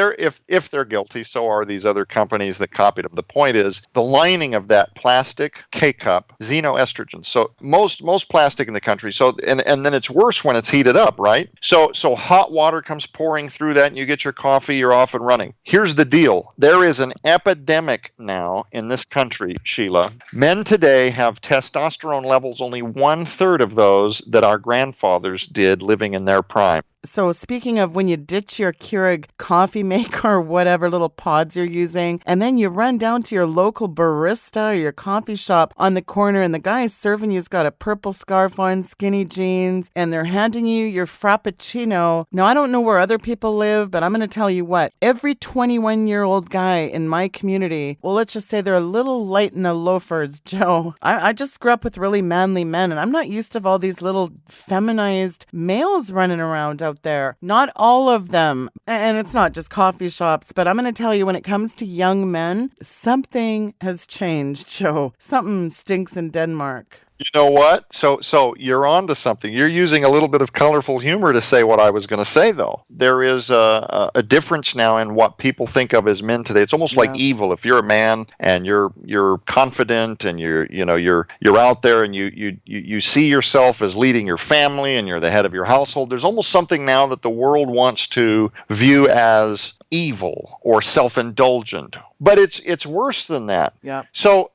they're guilty, so are these other companies that copied them. The point is, the lining of that plastic K-cup, xenoestrogens. So most plastic in the country. So and then it's worse when it's heated up, right? So hot water comes pouring through that, and you get your coffee. You're off and running. Here's the deal: there is an epidemic now in this country, Sheila. Men today have testosterone levels only 1/3 of those that our grandfathers did living in their prime. So speaking of when you ditch your Keurig coffee maker or whatever little pods you're using, and then you run down to your local barista or your coffee shop on the corner, and the guy serving you's got a purple scarf on, skinny jeans, and they're handing you your Frappuccino. Now, I don't know where other people live, but I'm going to tell you what, every 21-year-old guy in my community, well, let's just say they're a little light in the loafers, Joe. I just grew up with really manly men, and I'm not used to all these little feminized males running around out there. Not all of them. And it's not just coffee shops, but I'm going to tell you, when it comes to young men, something has changed, Joe. Something stinks in Denmark. You know what? So you're on to something. You're using a little bit of colorful humor to say what I was going to say, though. There is a difference now in what people think of as men today. It's almost like evil. If you're a man and you're confident and you're out there and you see yourself as leading your family and you're the head of your household, there's almost something now that the world wants to view as evil or self-indulgent. But it's worse than that. Yeah. So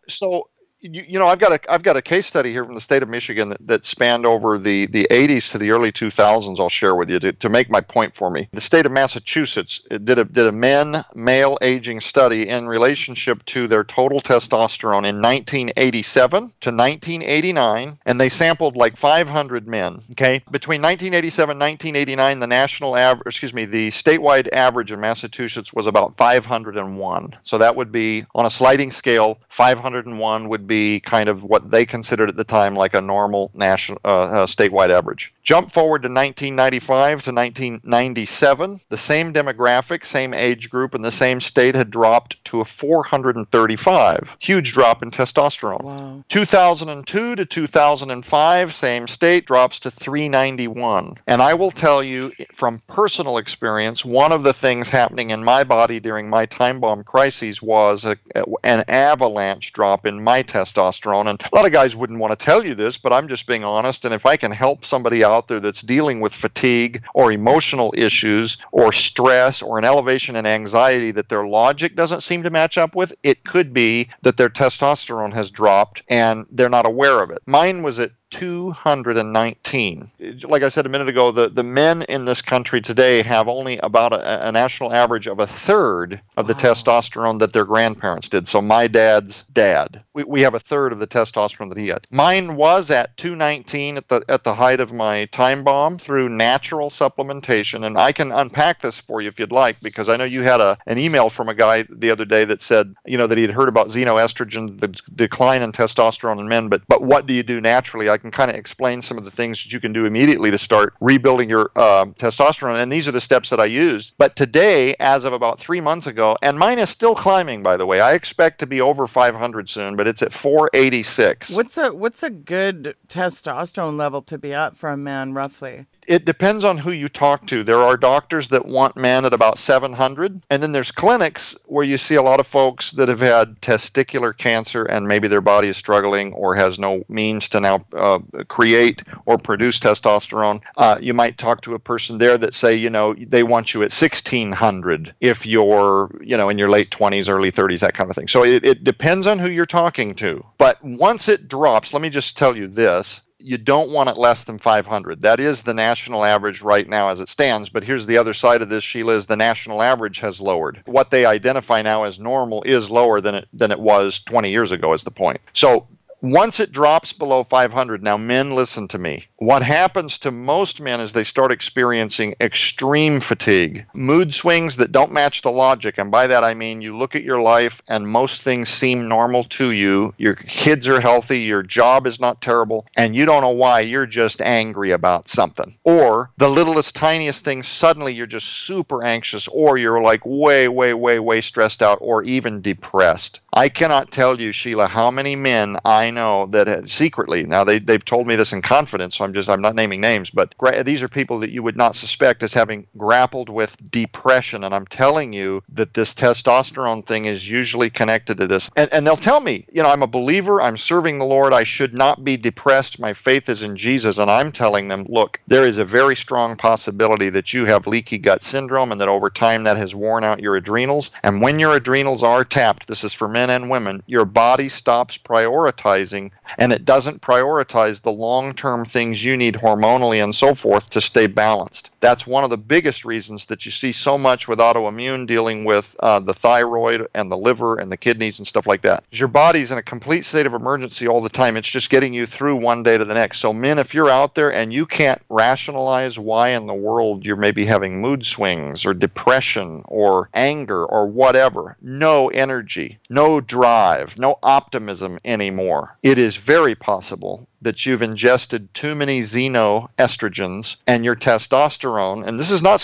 I've got a case study here from the state of Michigan that spanned over the 80s to the early 2000s. I'll share with you to make my point for me. The state of Massachusetts did a male aging study in relationship to their total testosterone in 1987 to 1989, and they sampled like 500 men. Okay, between 1987 and 1989, the statewide average in Massachusetts was about 501. So that would be on a sliding scale. 501 would be kind of what they considered at the time like a normal national statewide average. Jump forward to 1995 to 1997, the same demographic, same age group, and the same state had dropped to a 435. Huge drop in testosterone. Wow. 2002 to 2005, same state, drops to 391. And I will tell you from personal experience, one of the things happening in my body during my time bomb crises was an avalanche drop in my testosterone. And a lot of guys wouldn't want to tell you this, but I'm just being honest. And if I can help somebody out there that's dealing with fatigue or emotional issues or stress or an elevation in anxiety that their logic doesn't seem to match up with, it could be that their testosterone has dropped and they're not aware of it. Mine was at 219. Like I said a minute ago, the men in this country today have only about a national average of a third of the testosterone that their grandparents did. So my dad's dad, we have a third of the testosterone that he had. Mine was at 219 at the height of my time bomb through natural supplementation. And I can unpack this for you if you'd like, because I know you had an email from a guy the other day that said, that he had heard about xenoestrogen, the decline in testosterone in men, but what do you do naturally? I can kind of explain some of the things that you can do immediately to start rebuilding your testosterone, and these are the steps that I used. But today, as of about 3 months ago, and mine is still climbing, by the way. I expect to be over 500 soon, but it's at 486. What's a good testosterone level to be at for a man, roughly? It depends on who you talk to. There are doctors that want men at about 700, and then there's clinics where you see a lot of folks that have had testicular cancer and maybe their body is struggling or has no means to now create or produce testosterone. You might talk to a person there that say, they want you at 1600 if you're, in your late 20s, early 30s, that kind of thing. So it depends on who you're talking to. But once it drops, let me just tell you this. You don't want it less than 500. That is the national average right now as it stands. But here's the other side of this, Sheila, is the national average has lowered. What they identify now as normal is lower than it was 20 years ago, is the point. So once it drops below 500, now men, listen to me. What happens to most men is they start experiencing extreme fatigue, mood swings that don't match the logic. And by that I mean you look at your life and most things seem normal to you. Your kids are healthy, your job is not terrible, and you don't know why. You're just angry about something. Or the littlest, tiniest thing, suddenly you're just super anxious, or you're like way stressed out, or even depressed. I cannot tell you, Sheila, how many men I know that secretly, now they've told me this in confidence, so I'm not naming names, but these are people that you would not suspect as having grappled with depression. And I'm telling you that this testosterone thing is usually connected to this. And they'll tell me, I'm a believer, I'm serving the Lord, I should not be depressed, my faith is in Jesus. And I'm telling them, look, there is a very strong possibility that you have leaky gut syndrome and that over time that has worn out your adrenals. And when your adrenals are tapped, this is for men and women, your body stops prioritizing, and it doesn't prioritize the long-term things you need hormonally and so forth to stay balanced. That's one of the biggest reasons that you see so much with autoimmune dealing with the thyroid and the liver and the kidneys and stuff like that. Your body's in a complete state of emergency all the time. It's just getting you through one day to the next. So men, if you're out there and you can't rationalize why in the world you're maybe having mood swings or depression or anger or whatever, no energy, no drive, no optimism anymore, it is very possible that you've ingested too many xenoestrogens and your testosterone, and this is not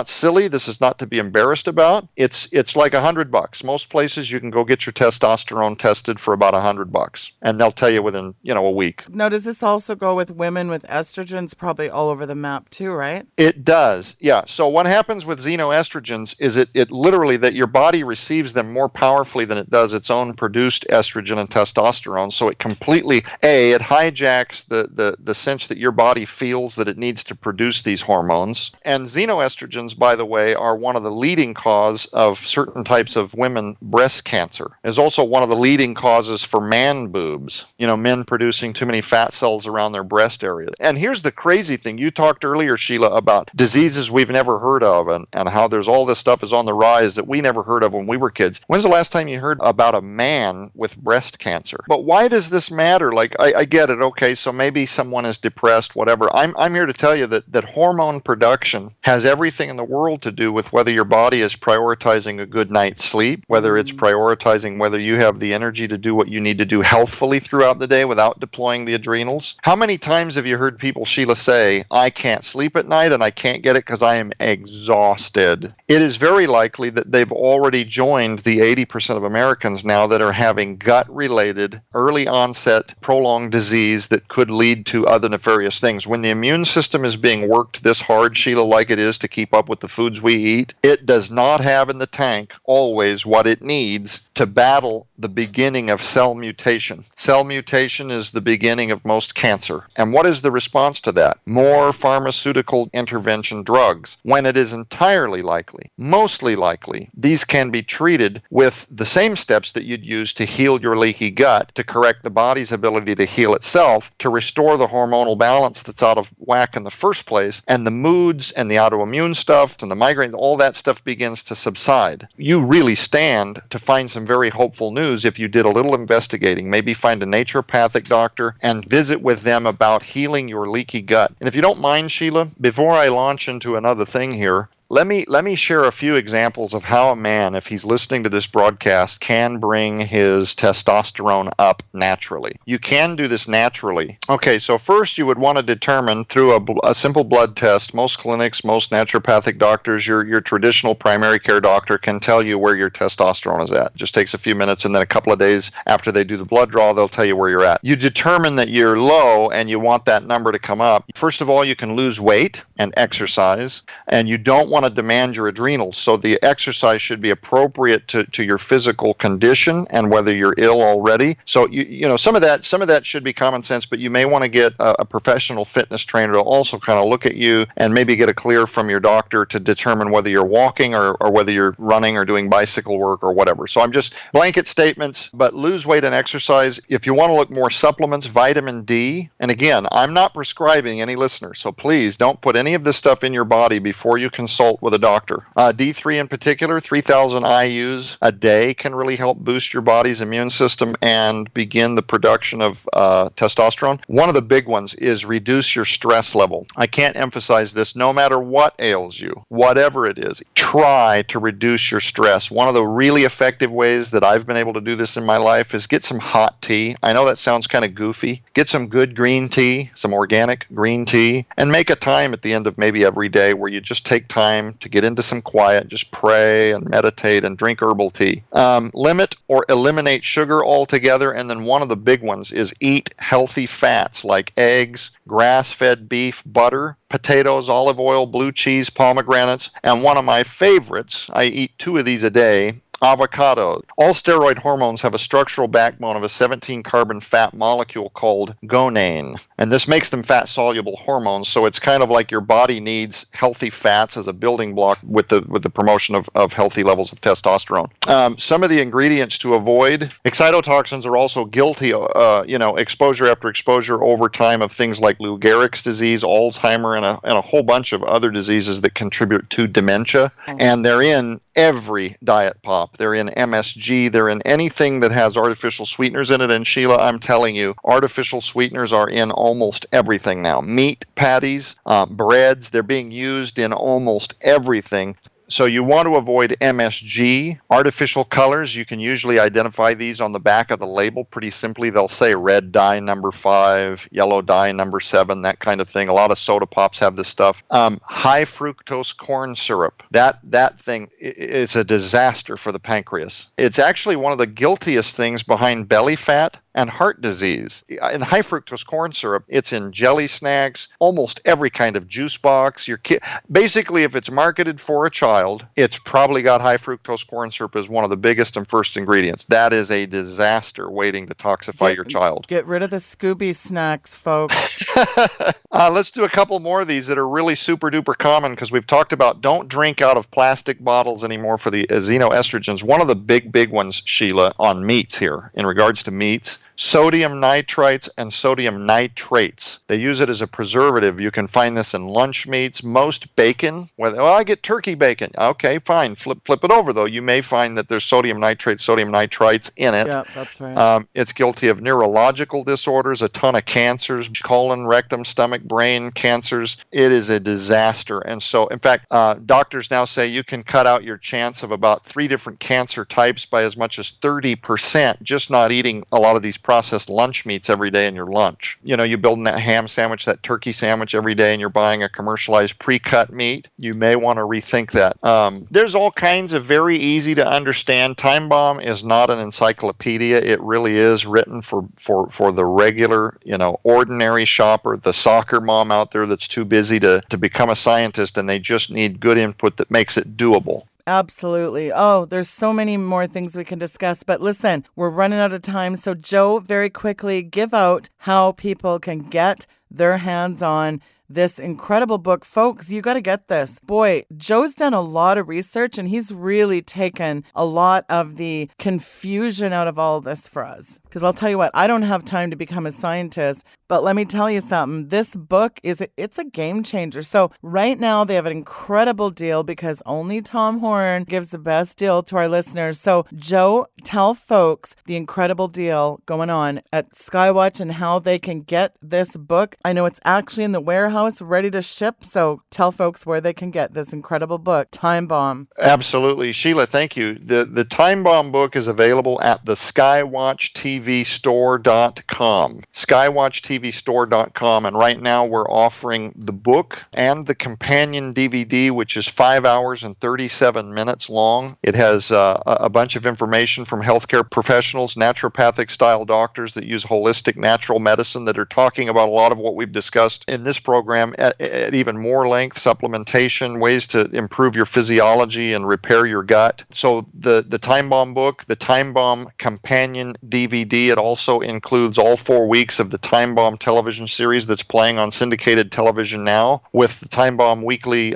silly, this is not to be embarrassed about. It's like $100. Most places you can go get your testosterone tested for about $100, and they'll tell you within a week. Now, does this also go with women with estrogens? Probably all over the map too, right? It does, yeah. So what happens with xenoestrogens is it literally that your body receives them more powerfully than it does its own produced estrogen and testosterone. So it completely it hijacks hijacks the sense that your body feels that it needs to produce these hormones. And xenoestrogens, by the way, are one of the leading cause of certain types of women breast cancer. It's also one of the leading causes for man boobs, men producing too many fat cells around their breast area. And here's the crazy thing. You talked earlier, Sheila, about diseases we've never heard of and how there's all this stuff is on the rise that we never heard of when we were kids. When's the last time you heard about a man with breast cancer? But why does this matter? Like, I get it. Okay, so maybe someone is depressed, whatever. I'm here to tell you that hormone production has everything in the world to do with whether your body is prioritizing a good night's sleep, whether it's prioritizing whether you have the energy to do what you need to do healthfully throughout the day without deploying the adrenals. How many times have you heard people, Sheila, say, I can't sleep at night and I can't get it because I am exhausted? It is very likely that they've already joined the 80% of Americans now that are having gut-related, early onset, prolonged disease that could lead to other nefarious things. When the immune system is being worked this hard, Sheila, like it is to keep up with the foods we eat, it does not have in the tank always what it needs to battle the beginning of cell mutation. Cell mutation is the beginning of most cancer. And what is the response to that? More pharmaceutical intervention drugs. When it is entirely likely, mostly likely, these can be treated with the same steps that you'd use to heal your leaky gut, to correct the body's ability to heal itself, to restore the hormonal balance that's out of whack in the first place, and the moods and the autoimmune stuff and the migraines, all that stuff begins to subside. You really stand to find some very hopeful news if you did a little investigating. Maybe find a naturopathic doctor and visit with them about healing your leaky gut. And if you don't mind, Sheila, before I launch into another thing here, let me share a few examples of how a man, if he's listening to this broadcast, can bring his testosterone up naturally. You can do this naturally. Okay, so first you would want to determine through a simple blood test. Most clinics, most naturopathic doctors, your traditional primary care doctor can tell you where your testosterone is at. It just takes a few minutes, and then a couple of days after they do the blood draw, they'll tell you where you're at. You determine that you're low and you want that number to come up. First of all, you can lose weight and exercise, and you don't want to demand your adrenals. So the exercise should be appropriate to your physical condition and whether you're ill already. So some of that should be common sense, but you may want to get a professional fitness trainer to also kind of look at you and maybe get a clear from your doctor to determine whether you're walking or whether you're running or doing bicycle work or whatever. So I'm just blanket statements, but lose weight and exercise. If you want to look more supplements, vitamin D, and again, I'm not prescribing any listeners, so please don't put any of this stuff in your body before you consult with a doctor. D3 in particular, 3,000 IUs a day can really help boost your body's immune system and begin the production of testosterone. One of the big ones is reduce your stress level. I can't emphasize this. No matter what ails you, whatever it is, try to reduce your stress. One of the really effective ways that I've been able to do this in my life is get some hot tea. I know that sounds kind of goofy. Get some good green tea, some organic green tea, and make a time at the end of maybe every day where you just take time to get into some quiet, just pray and meditate and drink herbal tea. Limit or eliminate sugar altogether, and then one of the big ones is eat healthy fats like eggs, grass-fed beef, butter, potatoes, olive oil, blue cheese, pomegranates, and one of my favorites, I eat 2 of these a day, avocado. All steroid hormones have a structural backbone of a 17-carbon fat molecule called gonane, and this makes them fat-soluble hormones, so it's kind of like your body needs healthy fats as a building block with the promotion of healthy levels of testosterone. Some of the ingredients to avoid, excitotoxins are also guilty, exposure after exposure over time of things like Lou Gehrig's disease, Alzheimer, and a whole bunch of other diseases that contribute to dementia, and they're in every diet pop. They're in MSG. They're in anything that has artificial sweeteners in it. And Sheila, I'm telling you, artificial sweeteners are in almost everything now. Meat patties, breads, they're being used in almost everything. So you want to avoid MSG. Artificial colors, you can usually identify these on the back of the label pretty simply. They'll say red dye number 5, yellow dye number 7, that kind of thing. A lot of soda pops have this stuff. High fructose corn syrup. That thing is a disaster for the pancreas. It's actually one of the guiltiest things behind belly fat. and heart disease. In high fructose corn syrup, it's in jelly snacks, almost every kind of juice box. Your kid, basically, if it's marketed for a child, it's probably got high fructose corn syrup as one of the biggest and first ingredients. That is a disaster waiting to toxify your child. Get rid of the Scooby snacks, folks. Let's do a couple more of these that are really super duper common, because we've talked about don't drink out of plastic bottles anymore for the xenoestrogens. One of the big ones, Sheila, on meats here, in regards to meats, sodium nitrites and sodium nitrates. They use it as a preservative. You can find this in lunch meats, most bacon. Well, I get turkey bacon. Okay, fine. Flip it over, though. You may find that there's sodium nitrates, sodium nitrites in it. Yeah, that's right. It's guilty of neurological disorders, a ton of cancers, colon, rectum, stomach, brain cancers. It is a disaster. And so, in fact, doctors now say you can cut out your chance of about 3 different cancer types by as much as 30%, just not eating a lot of these processed lunch meats every day in your lunch. You know, you're building that ham sandwich, that turkey sandwich every day, and you're buying a commercialized pre-cut meat. You may want to rethink that. There's all kinds of very easy to understand. Timebomb is not an encyclopedia. It really is written for the regular, ordinary shopper, the soccer mom out there that's too busy to become a scientist, and they just need good input that makes it doable. Absolutely. Oh, there's so many more things we can discuss. But listen, we're running out of time. So, Joe, very quickly, give out how people can get their hands on this incredible book. Folks, you got to get this. Boy, Joe's done a lot of research, and he's really taken a lot of the confusion out of all of this for us. Because I'll tell you what, I don't have time to become a scientist, but let me tell you something. This book it's a game changer. So right now they have an incredible deal because only Tom Horn gives the best deal to our listeners. So Joe, tell folks the incredible deal going on at SkyWatch and how they can get this book. I know it's actually in the warehouse ready to ship. So tell folks where they can get this incredible book, Timebomb. Absolutely. Sheila, thank you. The Timebomb book is available at the SkyWatch TV store.com. SkyWatchTVstore.com. And right now we're offering the book and the companion DVD, which is 5 hours and 37 minutes long. It has a bunch of information from healthcare professionals, naturopathic style doctors that use holistic natural medicine that are talking about a lot of what we've discussed in this program at even more length, supplementation, ways to improve your physiology and repair your gut. So the Timebomb book, the Timebomb companion DVD, it also includes all 4 weeks of the Timebomb television series that's playing on syndicated television now, with the Timebomb weekly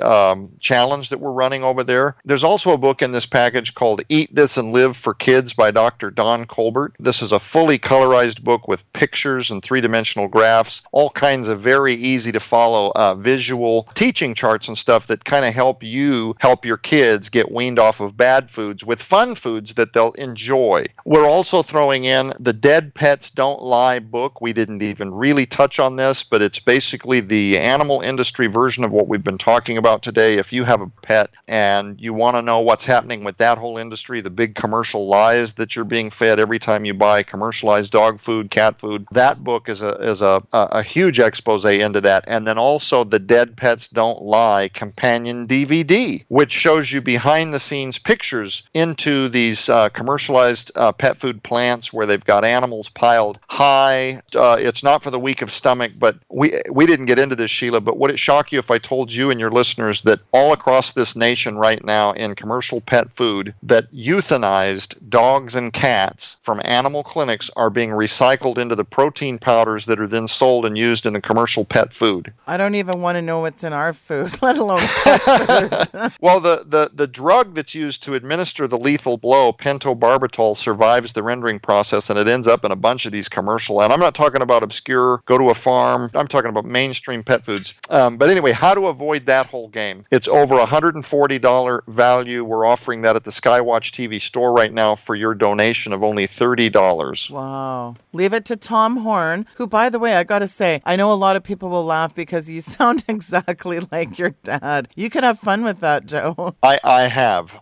challenge that we're running over there. There's also a book in this package called Eat This and Live for Kids by Dr. Don Colbert. This is a fully colorized book with pictures and 3-dimensional graphs, all kinds of very easy to follow visual teaching charts and stuff that kind of help your kids get weaned off of bad foods with fun foods that they'll enjoy. We're also throwing in the Dead Pets Don't Lie book. We didn't even really touch on this, but it's basically the animal industry version of what we've been talking about today. If you have a pet and you want to know what's happening with that whole industry, the big commercial lies that you're being fed every time you buy commercialized dog food, cat food, that book is a huge expose into that. And then also the Dead Pets Don't Lie companion DVD, which shows you behind the scenes pictures into these commercialized pet food plants where they've got animals piled high. It's not for the weak of stomach, but we didn't get into this, Sheila, but would it shock you if I told you and your listeners that all across this nation right now in commercial pet food, that euthanized dogs and cats from animal clinics are being recycled into the protein powders that are then sold and used in the commercial pet food? I don't even want to know what's in our food, let alone pet food. Well, the drug that's used to administer the lethal blow, pentobarbital, survives the rendering process, and it ends up in a bunch of these commercial, and I'm not talking about obscure, go to a farm, I'm talking about mainstream pet foods. But anyway, how to avoid that whole game. It's over $140 value. We're offering that at the SkyWatch TV store right now for your donation of only $30. Wow. Leave it to Tom Horn, who, by the way, I got to say, I know a lot of people will laugh because you sound exactly like your dad. You can have fun with that, Joe. I have.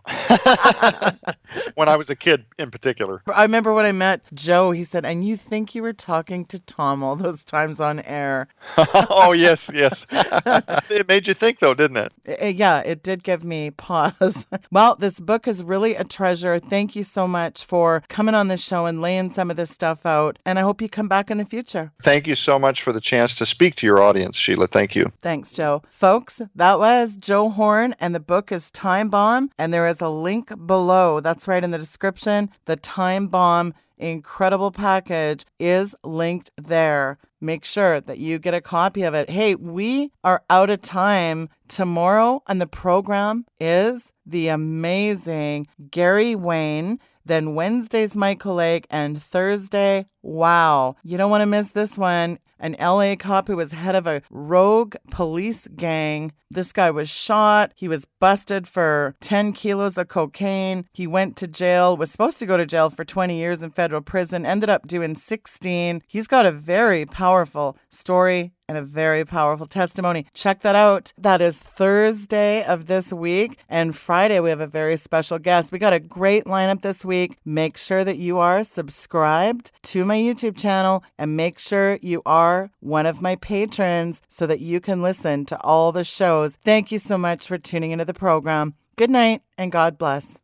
when I was a kid in particular. I remember when I met Joe, he said, and you think you were talking to Tom all those times on air. Oh, yes. It made you think, though, didn't it? Yeah, it did give me pause. Well, this book is really a treasure. Thank you so much for coming on the show and laying some of this stuff out. And I hope you come back in the future. Thank you so much for the chance to speak to your audience, Sheila. Thank you. Thanks, Joe. Folks, that was Joe Horn, and the book is Timebomb, and there is a link below. That's right in the description. The Timebomb incredible package is linked there. Make sure that you get a copy of it. Hey, we are out of time tomorrow, and the program is the amazing Gary Wayne. Then Wednesday's Michael Lake, and Thursday, wow, you don't want to miss this one. An LA cop who was head of a rogue police gang. This guy was shot. He was busted for 10 kilos of cocaine. He went to jail, was supposed to go to jail for 20 years in federal prison, ended up doing 16. He's got a very powerful story and a very powerful testimony. Check that out. That is Thursday of this week. And Friday, we have a very special guest. We got a great lineup this week. Make sure that you are subscribed to my YouTube channel, and make sure you are one of my patrons so that you can listen to all the shows. Thank you so much for tuning into the program. Good night and God bless.